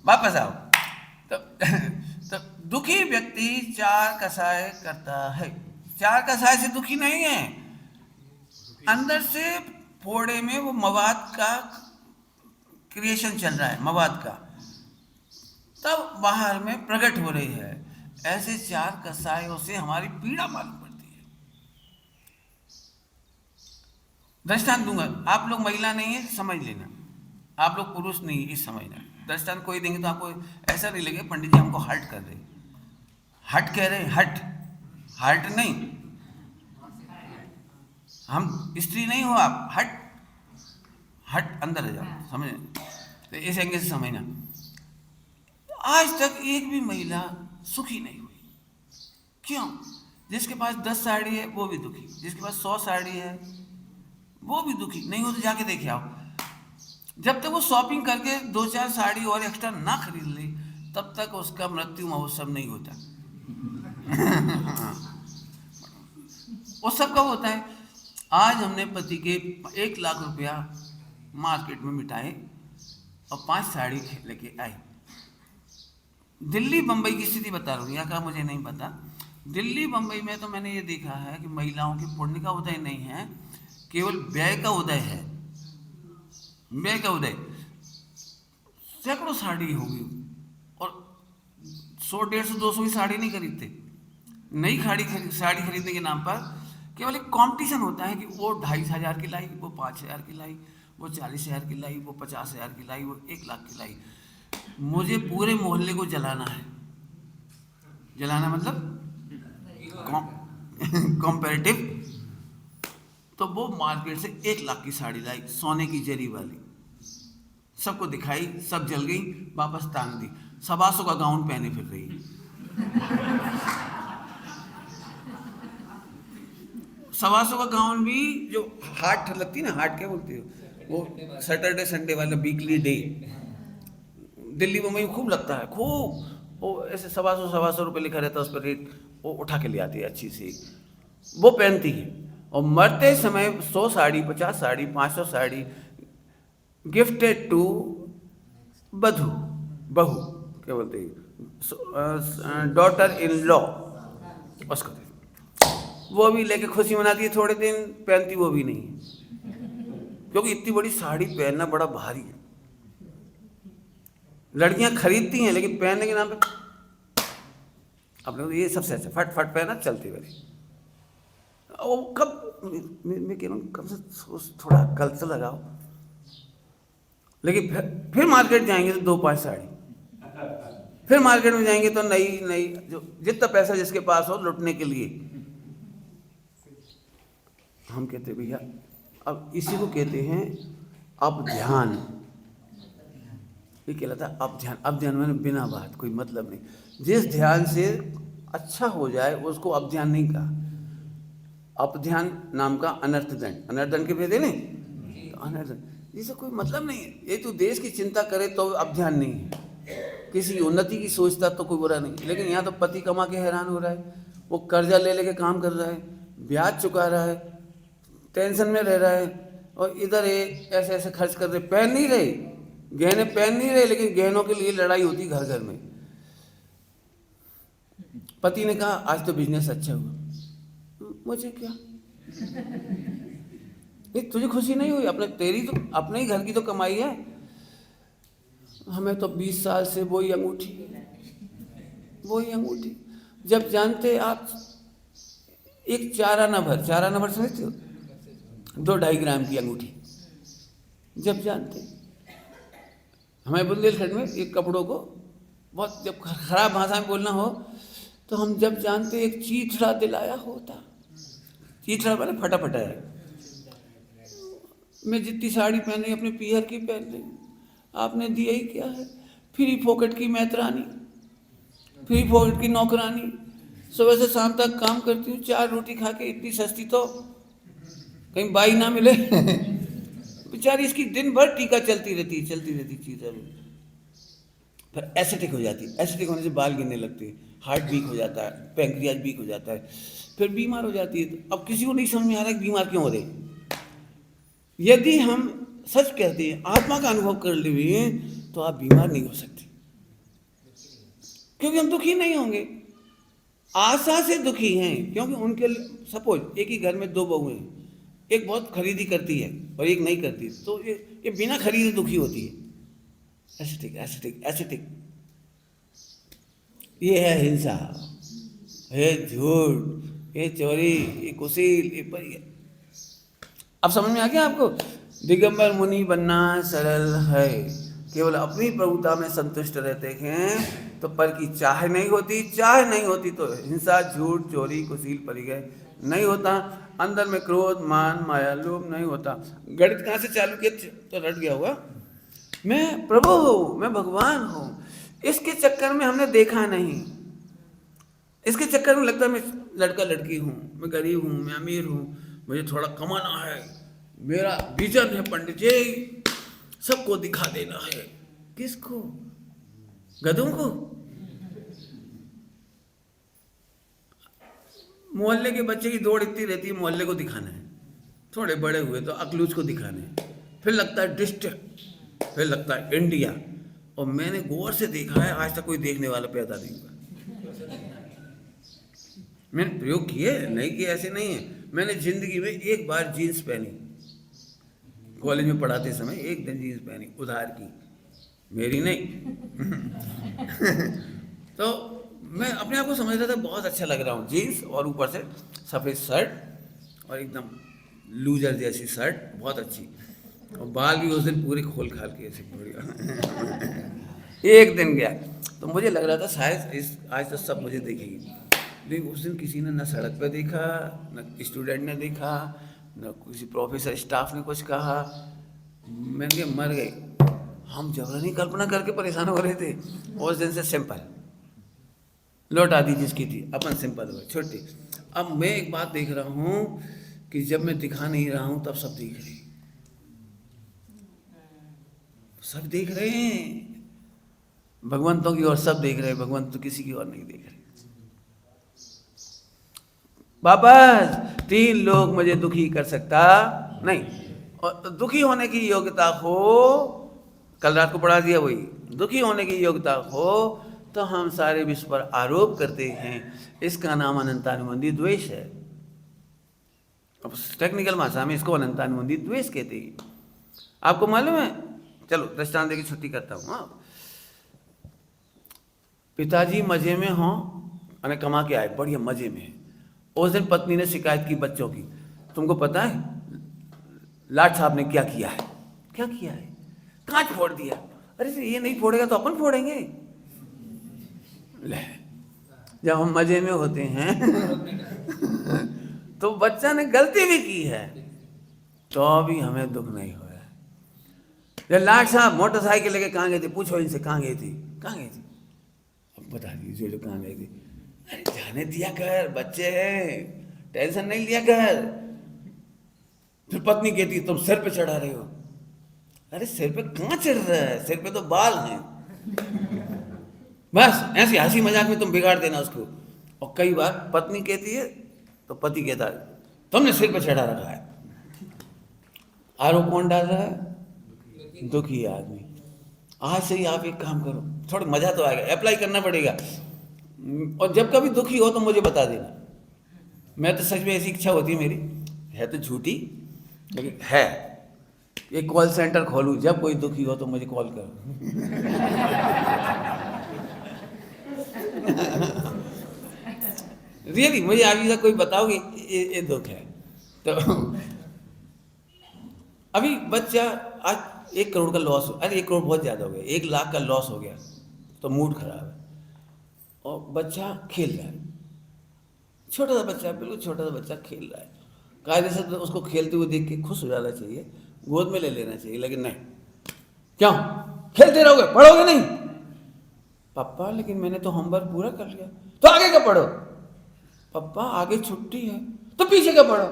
वापस आओ। तो दुखी व्यक्ति 4 कसाय करता है। 4 कसाय से दुखी नहीं है, अंदर से फोड़े में वो मवाद का क्रिएशन चल रहा है, मवाद का, तब बाहर में प्रकट हो रही है। ऐसे 4 कसायों से हमारी पीड़ा मालूम पड़ती है। दृष्टांत दूंगा, आप लोग महिला नहीं है समझ लेना, आप लोग पुरुष नहीं है समझना। दृष्टांत कोई देंगे तो आपको ऐसा नहीं लगेगा पंडित जी हमको हर्ट कर रहे, हट कह रहे, हट, हर्ट नहीं, हम स्त्री नहीं हो आप, हट, हट अंदर आ जाओ, समझे? तो इस एंगल से समझना। आज तक एक भी महिला सुखी नहीं हुई, क्यों? जिसके पास 10 साड़ी है वो भी दुखी, जिसके पास 100 साड़ी है वो भी दुखी नहीं हो तो जाके देखे आओ। जब तक वो शॉपिंग करके 2-4 साड़ी और एक्स्ट्रा ना खरीद ले, तब तक उसका मृत्यु महोत्सव नहीं होता। वो सब कब होता है? आज हमने पति के 1 लाख रुपया मार्केट में मिटाए और 5 साड़ी लेके आई। दिल्ली बम्बई की स्थिति बता रहा हूँ, यहाँ का मुझे नहीं पता। दिल्ली बम्बई में तो मैंने ये देखा है कि महिलाओं के पुण्य का उदय नहीं है, केवल व्यय का उदय है। व्यय का उदय, सैकड़ों साड़ी होगी और 100, 150, 200 की साड़ी नहीं खरीदते। नई साड़ी खरीदने के नाम पर केवल एक कंपटीशन होता है कि वो 2,500 की लाई, वो 5,000 की लाई, वो 40,000 की लाई, वो 50,000 की लाई, वो 1 लाख की लाई। मुझे पूरे मोहल्ले को जलाना है। जलाना मतलब कंपैरेटिव। तो वो मार्केट से 1 लाख की साड़ी लाई, सोने की जरी वाली, सबको दिखाई, सब जल गई, वापस टांग दी। 125 का गाउन पहने फिर रही। सवासों का गाउन भी जो हाट लगती है ना, हाट क्या बोलती है वो, सैटरडे संडे वाला वीकली डे, दिल्ली मुंबई में खूब लगता है, खूब। वो ऐसे 125 रुपये लिखा रहता है उस पर रेट, वो उठा के ले आती है अच्छी सी, वो पहनती है। और मरते समय 100 साड़ी, 50 साड़ी, 500 साड़ी गिफ्टेड टू बधू, बहू क्या बोलते हैं, डॉटर इन लॉ, उसको वो भी लेके खुशी मनाती है, थोड़े दिन पहनती वो भी नहीं, क्योंकि इतनी बड़ी साड़ी पहनना बड़ा भारी है। लड़कियां खरीदती हैं लेकिन पहनने के नाम पे अपने ये सबसे अच्छा फट फट पहना चलती वाली। वो कब मैं कह रहा हूँ, कब से थोड़ा कल से लगाओ। लेकिन फिर मार्केट जाएंगे तो 2-5 साड़ी, फिर मार्केट में जाएंगे तो नई नई, जो जितना पैसा जिसके पास हो लुटने के लिए। हम कहते भैया, अब इसी को कहते हैं अब ध्यान। ये कहलाता है अब ध्यान। अब ध्यान मैंने बिना बात, कोई मतलब नहीं। जिस ध्यान से अच्छा हो जाए उसको अब ध्यान नहीं कहा। अब ध्यान नाम का अनर्थ दंड, अनर्थ दंड के भेदे नहीं, तो अनर्थ दंड, इससे कोई मतलब नहीं है। ये तो देश की चिंता करे तो अब ध्यान नहीं है, किसी उन्नति की सोचता तो कोई बुरा नहीं। लेकिन यहाँ तो पति कमा के हैरान हो रहा है, वो कर्जा ले लेके काम कर रहा है, ब्याज चुका रहा है, टेंशन में रह रहा है, और इधर ऐसे ऐसे खर्च कर रहे, पहन नहीं रहे गहने, पहन नहीं रहे, लेकिन गहनों के लिए लड़ाई होती घर घर में। पति ने कहा आज तो बिजनेस अच्छा हुआ, मुझे क्या, नहीं तुझे खुशी नहीं हुई? अपने तेरी तो अपने ही घर की तो कमाई है। हमें तो 20 साल से वही अंगूठी, वही अंगूठी। जब जानते आप एक चारा न भर समझते हो, 2-2.5 ग्राम की अंगूठी, जब जानते हमें बुंदेलखंड में एक कपड़ों को बहुत, जब खराब भाषा में बोलना हो तो हम जब जानते एक चीथड़ा दिलाया होता। चीथड़ा मैंने फटा फटा है। मैं जितनी साड़ी पहनी अपने पीहर की पहन ली, आपने दिया ही क्या है? फ्री पॉकेट की मैतरानी, फ्री पॉकेट की नौकरानी, सुबह से शाम तक काम करती हूँ, 4 रोटी खा के, इतनी सस्ती तो कहीं बाई ना मिले। बेचारी इसकी दिन भर टीका चलती रहती चीज़ें, फिर एसिडिक हो जाती है। एसिडिक होने से बाल गिरने लगते हैं, हार्ट वीक हो जाता है, पैंक्रियाज वीक हो जाता है, फिर बीमार हो जाती है। अब किसी को नहीं समझ में आ रहा है कि बीमार क्यों हो रहे। यदि हम सच कहते हैं, आत्मा का अनुभव कर लिए, तो आप बीमार नहीं हो सकते, क्योंकि हम दुखी नहीं होंगे। आशा से दुखी हैं, क्योंकि उनके सपोज एक ही घर में 2 बहू हैं, एक बहुत खरीदी करती है और एक नहीं करती, तो ये बिना खरीदे दुखी होती है। एसिडिक एसिडिक एसिडिक, ये है हिंसा, ये झूठ, ये चोरी, ये कुशील, ये पर। अब समझ में आ गया आपको? दिगंबर मुनि बनना सरल है, केवल अपनी प्रभुता में संतुष्ट रहते हैं तो पर की चाह नहीं होती। चाह नहीं होती तो हिंसा, झूठ, चोरी, कुशील, परिग्रह नहीं होता। अंदर में क्रोध, मान, माया, लोभ नहीं होता। गणित कहाँ से चालू किया तो रट गया हुआ। मैं प्रभु हूँ, मैं भगवान हूँ, इसके चक्कर में हमने देखा नहीं। इसके चक्कर में लगता है मैं लड़का लड़की हूँ, मैं गरीब हूँ, मैं अमीर हूँ, मुझे थोड़ा कमाना है, मेरा विजन है पंडित जी, सबको दिखा देना है। किसको? गधों को? मोहल्ले के बच्चे की दौड़ इतनी रहती है, मोहल्ले को दिखाना है। थोड़े बड़े हुए तो अकलूज को दिखाने हैं, फिर लगता है डिस्ट्रिक्ट, फिर लगता है इंडिया। और मैंने गौर से देखा है, आज तक कोई देखने वाला पैदा नहीं हुआ। मैंने प्रयोग किए, नहीं किए ऐसे नहीं है। मैंने जिंदगी में एक बार जीन्स पहनी, कॉलेज में पढ़ाते समय एक दिन जीन्स पहनी, उधार की, मेरी नहीं। तो मैं अपने आप को समझ रहा था बहुत अच्छा लग रहा हूँ, जीन्स और ऊपर से सफ़ेद शर्ट और एकदम लूजर जैसी शर्ट, बहुत अच्छी। और बाल भी उस दिन पूरे खोल खाल के ऐसे बढ़िया। एक दिन गया तो मुझे लग रहा था शायद आज तो सब मुझे देखेगी, लेकिन उस दिन किसी ने न सड़क पर देखा, न स्टूडेंट ने देखा, न किसी प्रोफेसर स्टाफ ने कुछ कहा। मैंने कहा मर गए। हम जबरनी कल्पना करके परेशान हो रहे थे। उस दिन से सिंपल लौट आदि जिसकी थी, अपन सिंपल हो गए, छोटी। अब मैं एक बात देख रहा हूँ कि जब मैं दिखा नहीं रहा हूँ तब सब देख रहे हैं, सब देख रहे हैं। भगवंतों की ओर सब देख रहे हैं, भगवंत तो किसी की ओर नहीं देख रहे। वापस 3 लोग मुझे दुखी कर सकता नहीं। और दुखी होने की योग्यता हो, कल रात को पढ़ा दिया वही, दुखी होने की योग्यता हो तो हम सारे विश्व पर आरोप करते हैं। इसका नाम अनंतानुबंधी द्वेष है। अब टेक्निकल भाषा में इसको अनंतानुबंधी द्वेष कहते हैं। आपको मालूम है? चलो दृष्टांत देकर छुट्टी करता हूँ। पिताजी मजे में हों, मैंने कमा के आए, बढ़िया मजे में है। उस दिन पत्नी ने शिकायत की बच्चों की, तुमको पता है लाट साहब ने क्या किया है? क्या किया है? कांच फोड़ दिया। अरे ये नहीं फोड़ेगा तो अपन फोड़ेंगे। ले, जब हम मजे में होते हैं तो बच्चा ने गलती भी की है तो भी हमें दुख नहीं हो रहा। जब लाट साहब मोटरसाइकिल लेके कहाँ गए थे, पूछो इनसे कहाँ गई थी, कहाँ गई थी, अब बता दीजिए जो कहाँ गई थी। अरे जाने दिया कर, बच्चे हैं, टेंशन नहीं लिया कर। फिर पत्नी कहती तुम सिर पे चढ़ा रहे हो। अरे सिर पे कहाँ चढ़ रहा है, सिर पे तो बाल हैं। बस ऐसी हंसी मजाक में तुम बिगाड़ देना उसको। और कई बार पत्नी कहती है तो पति कहता है तुमने सिर पे चढ़ा रखा है। आरोप कौन डाल रहा है? दुखी आदमी। आज से ही आप एक काम करो, थोड़ा मजा तो आएगा, अप्लाई करना पड़ेगा। और जब कभी दुखी हो तो मुझे बता देना। मैं तो सच में ऐसी इच्छा होती है मेरी, है तो झूठी लेकिन है, एक कॉल सेंटर खोलूं, जब कोई दुखी हो तो मुझे कॉल करो। रियली मुझे अभी तक कोई बताओ कि ये दुख है तो। अभी बच्चा आज 1 करोड़ का लॉस, अरे 1 करोड़ बहुत ज़्यादा हो गया, 1 लाख का लॉस हो गया तो मूड खराब है। और बच्चा खेल रहा है, छोटा सा बच्चा, बिल्कुल छोटा सा बच्चा खेल रहा है। कायदे से तो उसको खेलते हुए देख के खुश हो जाना चाहिए, गोद में ले लेना चाहिए, लेकिन नहीं। क्यों खेलते रहोगे, पढ़ोगे नहीं? पापा लेकिन मैंने तो होमवर्क पूरा कर लिया। तो आगे का पढ़ो। पापा आगे छुट्टी है, तो पीछे का पढ़ो।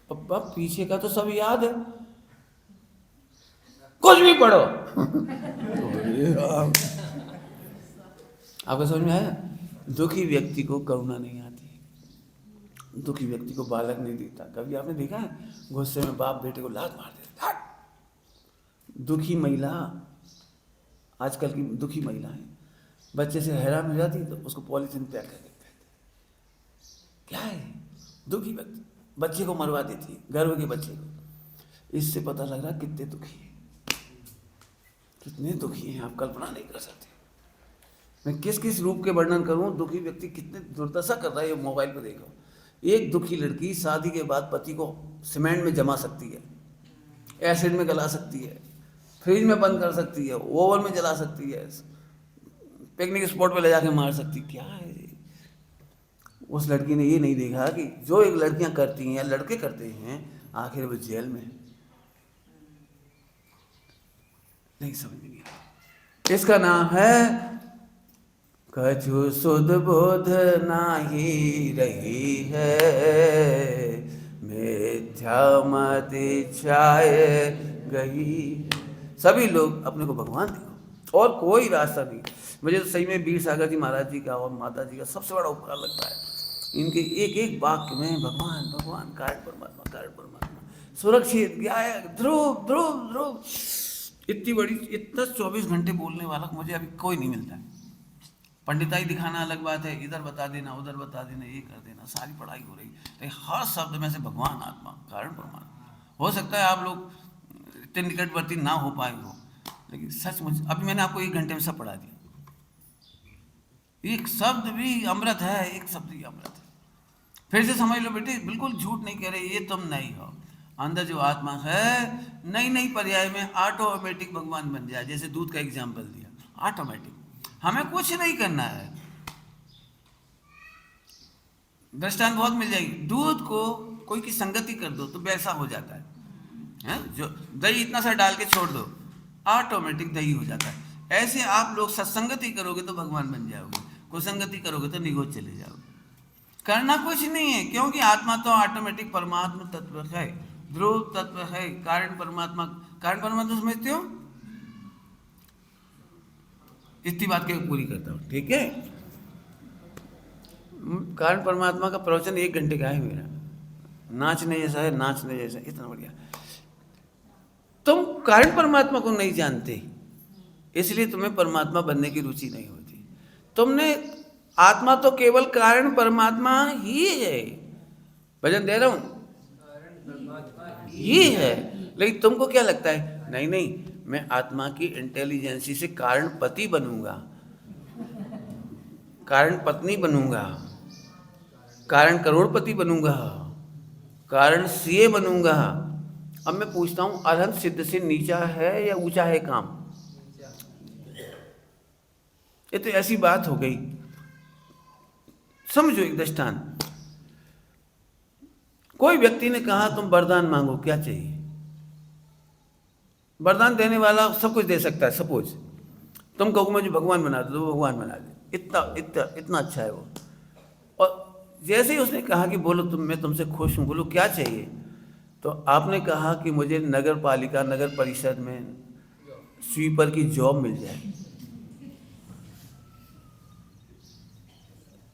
पापा पीछे का तो सब याद है, कुछ भी पढ़ो। आपको समझ में आया? दुखी व्यक्ति को करुणा नहीं आती, दुखी व्यक्ति को बालक नहीं दिखता। कभी आपने देखा है गुस्से में बाप बेटे को लात मार देता? दुखी महिला, आजकल की दुखी महिलाएं बच्चे से हैरान हो जाती तो उसको पॉलिथीन पैक कर देते। क्या है? दुखी व्यक्ति बच्चे को मरवा देती है, गर्भ के बच्चे को। इससे पता लग रहा कितने दुखी है, कितने दुखी हैं, आप कल्पना नहीं कर सकते। मैं किस किस रूप के वर्णन करूं, दुखी व्यक्ति कितने दुर्दशा कर रहा है। ये मोबाइल पे देखो, एक दुखी लड़की शादी के बाद पति को सीमेंट में जमा सकती है, एसिड में गला सकती है, फ्रिज में बंद कर सकती है, ओवन में जला सकती है, पिकनिक स्पॉट पे ले जाके मार सकती। क्या है? उस लड़की ने ये नहीं देखा कि जो एक लड़कियां करती हैं या लड़के करते हैं, आखिर वो जेल में है। नहीं समझ नहीं आता। इसका नाम है कछु सुध बोध नाही रही है, मिथ्या मति छाए गई। सभी लोग अपने को भगवान दिखो और कोई रास्ता नहीं। मुझे तो सही में वीर सागर जी महाराज जी का और माता जी का सबसे बड़ा उपकार लगता है। इनके एक एक वाक्य में भगवान भगवान, कारण परमात्मा, कारण परमात्मा, सुरक्षित, गायक, ध्रुव ध्रुव ध्रुव। इतनी बड़ी, इतना 24 घंटे बोलने वाला मुझे अभी कोई नहीं मिलता है। पंडिताई दिखाना अलग बात है, इधर बता देना, उधर बता देना, ये कर देना, सारी पढ़ाई हो रही है, हर शब्द में से भगवान, आत्मा, कारण परमात्मा। हो सकता है आप लोग इतने निकटवर्ती ना हो पाए हो, लेकिन सचमुच अभी मैंने आपको 1 घंटे में सब पढ़ा दिया। एक शब्द भी अमृत है, एक शब्द भी अमृत है। फिर से समझ लो बेटे, बिल्कुल झूठ नहीं कह रहे, ये तुम नहीं हो। अंदर जो आत्मा है, नई नई पर्याय में ऑटोमेटिक भगवान बन जाए। जैसे दूध का एग्जाम्पल दिया, ऑटोमेटिक, हमें कुछ नहीं करना है। दृष्टांत बहुत मिल जाएगी। दूध को कोई की संगति कर दो तो वैसा हो जाता है, जो दही इतना सा डाल के छोड़ दो, ऑटोमेटिक दही हो जाता है। ऐसे आप लोग सत्संगति करोगे तो भगवान बन जाओगे, कुसंगति करोगे तो निगोच चले जाओगे। करना कुछ नहीं है, क्योंकि आत्मा तो ऑटोमेटिक परमात्मा तत्व है, ध्रुव तत्व है, कारण परमात्मा। कारण परमात्मा समझते हो? इतनी बात के पूरी करता हूँ, ठीक है। कारण परमात्मा का प्रवचन 1 घंटे का है मेरा, नाचने जैसा है, नाचने जैसा, इतना बढ़िया। तुम कारण परमात्मा को नहीं जानते, इसलिए तुम्हें परमात्मा बनने की रुचि नहीं होती। तुमने, आत्मा तो केवल कारण परमात्मा ही है, भजन दे रहा हूं, ही है। लेकिन तुमको क्या लगता है, नहीं नहीं, मैं आत्मा की इंटेलिजेंसी से कारण पति बनूंगा, कारण पत्नी बनूंगा, कारण करोड़पति बनूंगा, कारण सीए बनूंगा। अब मैं पूछता हूं, अरहंत सिद्ध से नीचा है या ऊंचा है काम? ये तो ऐसी बात हो गई। समझो एक दृष्टांत। कोई व्यक्ति ने कहा तुम वरदान मांगो, क्या चाहिए? वरदान देने वाला सब कुछ दे सकता है। सपोज तुम कहो मुझे भगवान बना दो, तो भगवान बना दे, इतना इतना इतना अच्छा है वो। और जैसे ही उसने कहा कि बोलो तुम, मैं तुमसे खुश हूँ, बोलो क्या चाहिए? तो आपने कहा कि मुझे नगर पालिका, नगर परिषद में स्वीपर की जॉब मिल जाए,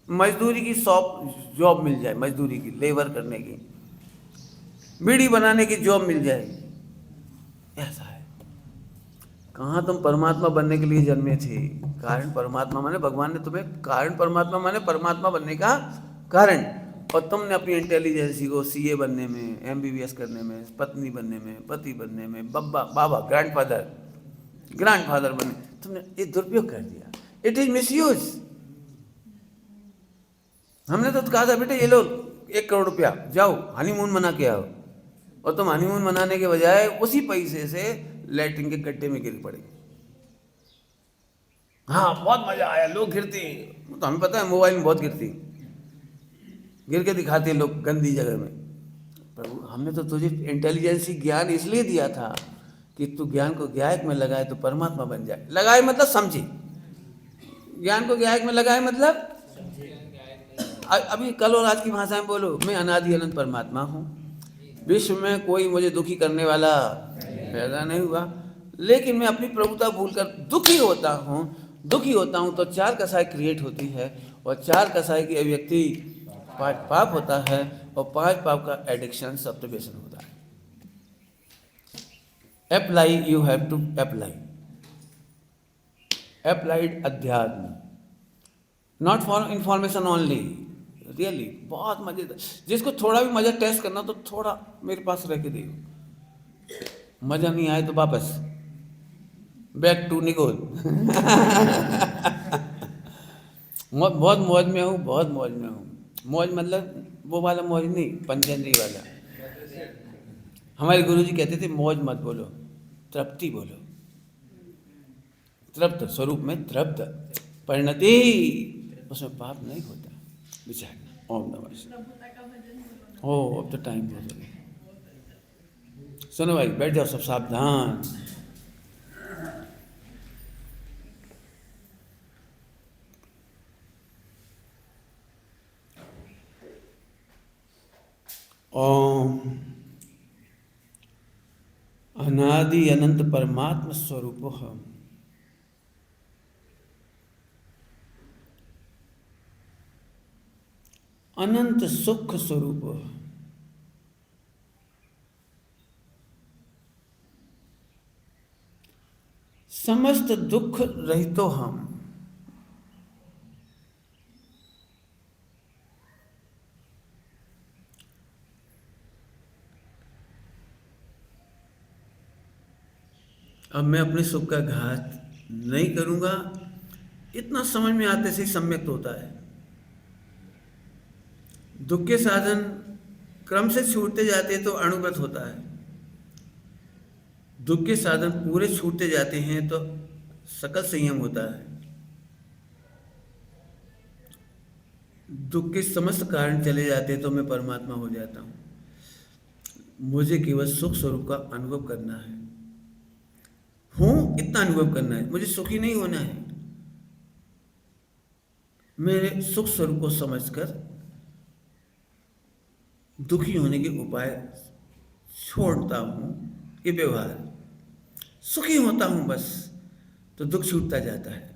मजदूरी की जॉब मिल जाए, मजदूरी की, लेबर करने की, बीड़ी बनाने की जॉब मिल जाए। ऐसा है। कहाँ तुम परमात्मा बनने के लिए जन्मे थे? कारण परमात्मा माने भगवान ने तुम्हें, कारण परमात्मा माने परमात्मा बनने का कारण। और तुमने अपनी इंटेलिजेंसी को सीए बनने में, एमबीबीएस करने में, पत्नी बनने में, पति बनने में, बाबा ग्रैंडफादर बनने, तुमने ये दुरुपयोग कर दिया। It is misuse. हमने तो कहा था बेटे ये लो 1 करोड़ रुपया, जाओ हनीमून मना के आओ, और तुम हनीमून मनाने के बजाय उसी पैसे से लैट्रिन के गड्ढे में गिर पड़े। हाँ बहुत मजा आया, लोग गिरते, तो हमें पता है मोबाइल में बहुत गिरती, गिर के दिखाते लोग गंदी जगह में। प्रभु हमने तो तुझे इंटेलिजेंसी, ज्ञान इसलिए दिया था कि तू ज्ञान को गायक में लगाए तो परमात्मा बन जाए। लगाए मतलब समझे, ज्ञान को गायक में लगाए मतलब अभी कल और आज की भाषा में बोलो, मैं अनादि अनंत परमात्मा हूँ, विश्व में कोई मुझे दुखी करने वाला पैदा नहीं हुआ, लेकिन मैं अपनी प्रभुता भूलकर दुखी होता हूँ तो 4 कसाई क्रिएट होती है, और 4 कसाई की अभिव्यक्ति 5 पाप होता है, और 5 पाप का एडिक्शन सब्स्टिट्यूशन होता है। Apply, you have to apply, applied अध्यात्म, not for information only, really बहुत मजेदार। जिसको थोड़ा भी मजा टेस्ट करना तो थोड़ा मेरे पास रह के देखो, मजा नहीं आए तो वापस बैक टू निकोल। बहुत मौज में हूँ, बहुत मौज में हूँ। मौज मतलब वो वाला मौज नहीं, पंचेंद्री वाला। हमारे गुरुजी कहते थे मौज मत बोलो, तृप्ति बोलो। तृप्त स्वरूप में तृप्त, परिणति, उसमें पाप नहीं होता। विचार ओम नमः शिवाय। हो अब तो टाइम बहुत हो गया। सुनो भाई, बैठ जाओ सब सावधान। ओम अनादि अनंत परमात्म स्वरूप हम अनंत सुख स्वरूप समस्त दुख रहितो हम अब मैं अपने सुख का घात नहीं करूंगा। इतना समझ में आते से ही सम्यक्त होता है। दुख के साधन क्रम से छूटते जाते तो अणुव्रत होता है। दुख के साधन पूरे छूटते जाते हैं तो सकल संयम होता है। दुख के समस्त कारण चले जाते तो मैं परमात्मा हो जाता हूँ। मुझे केवल सुख स्वरूप का अनुभव करना है। हूँ इतना अनुभव करना है, मुझे सुखी नहीं होना है। मेरे सुख स्वरूप को समझकर दुखी होने के उपाय छोड़ता हूँ। ये व्यवहार सुखी होता हूँ बस, तो दुख छूटता जाता है।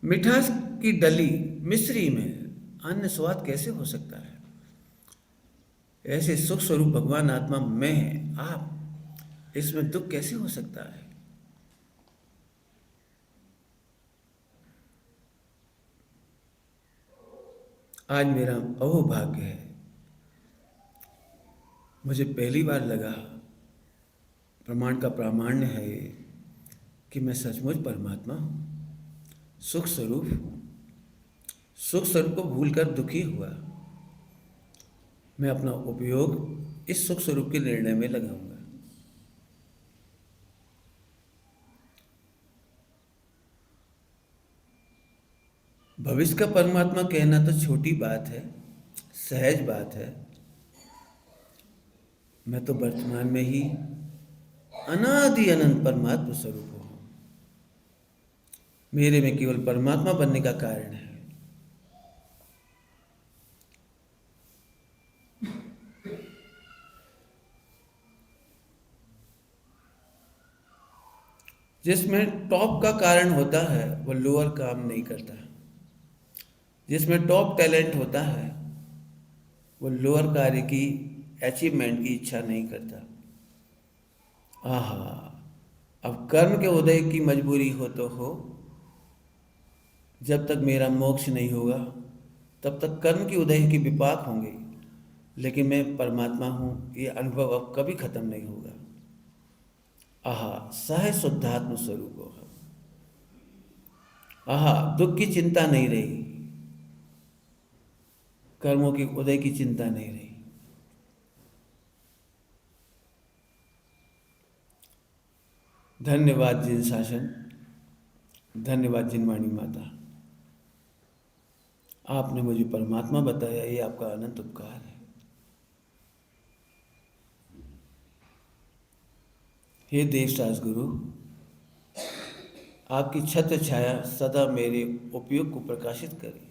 मिठास की डली मिश्री में अन्य स्वाद कैसे हो सकता है? ऐसे सुख स्वरूप भगवान आत्मा मैं है आप, इसमें दुख कैसे हो सकता है? आज मेरा अहोभाग्य है, मुझे पहली बार लगा, प्रमाण का प्रामाण्य है ये, कि मैं सचमुच परमात्मा हूँ। सुख स्वरूप को भूलकर दुखी हुआ। मैं अपना उपयोग इस सुख स्वरूप के निर्णय में लगाऊंगा। भविष्य का परमात्मा कहना तो छोटी बात है, सहज बात है। मैं तो वर्तमान में ही अनादि अनंत परमात्मा स्वरूप हूँ। मेरे में केवल परमात्मा बनने का कारण है। जिसमें टॉप का कारण होता है वो लोअर काम नहीं करता। जिसमें टॉप टैलेंट होता है वो लोअर कार्य की अचीवमेंट की इच्छा नहीं करता। आहा, अब कर्म के उदय की मजबूरी हो तो हो, जब तक मेरा मोक्ष नहीं होगा तब तक कर्म की उदय के विपाक होंगे, लेकिन मैं परमात्मा हूँ ये अनुभव अब कभी खत्म नहीं होगा। आहा, सह शुद्धात्म स्वरूप हो। आहा, दुख की चिंता नहीं रही, कर्मों के उदय की चिंता नहीं रही। धन्यवाद जिन शासन, धन्यवाद जिनवाणी माता, आपने मुझे परमात्मा बताया, ये आपका अनंत उपकार है। हे देवदास गुरु, आपकी छत्र छाया सदा मेरे उपयोग को प्रकाशित करे।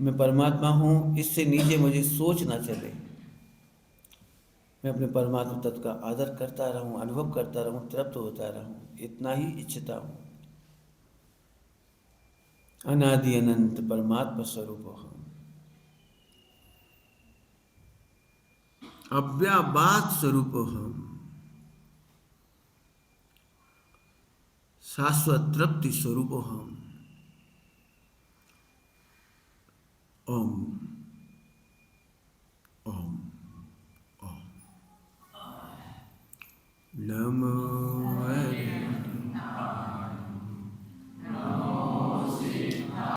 मैं परमात्मा हूँ, इससे नीचे मुझे सोच ना चले। मैं अपने परमात्मा तत्व का आदर करता रहूँ, अनुभव करता रहूँ, तृप्त होता रहूँ, इतना ही इच्छता हूँ। अनादि अनंत परमात्मा स्वरूप हम, अव्याबाद स्वरूप हम, शाश्वत तृप्ति स्वरूप हम। ओम ओम ओम नमो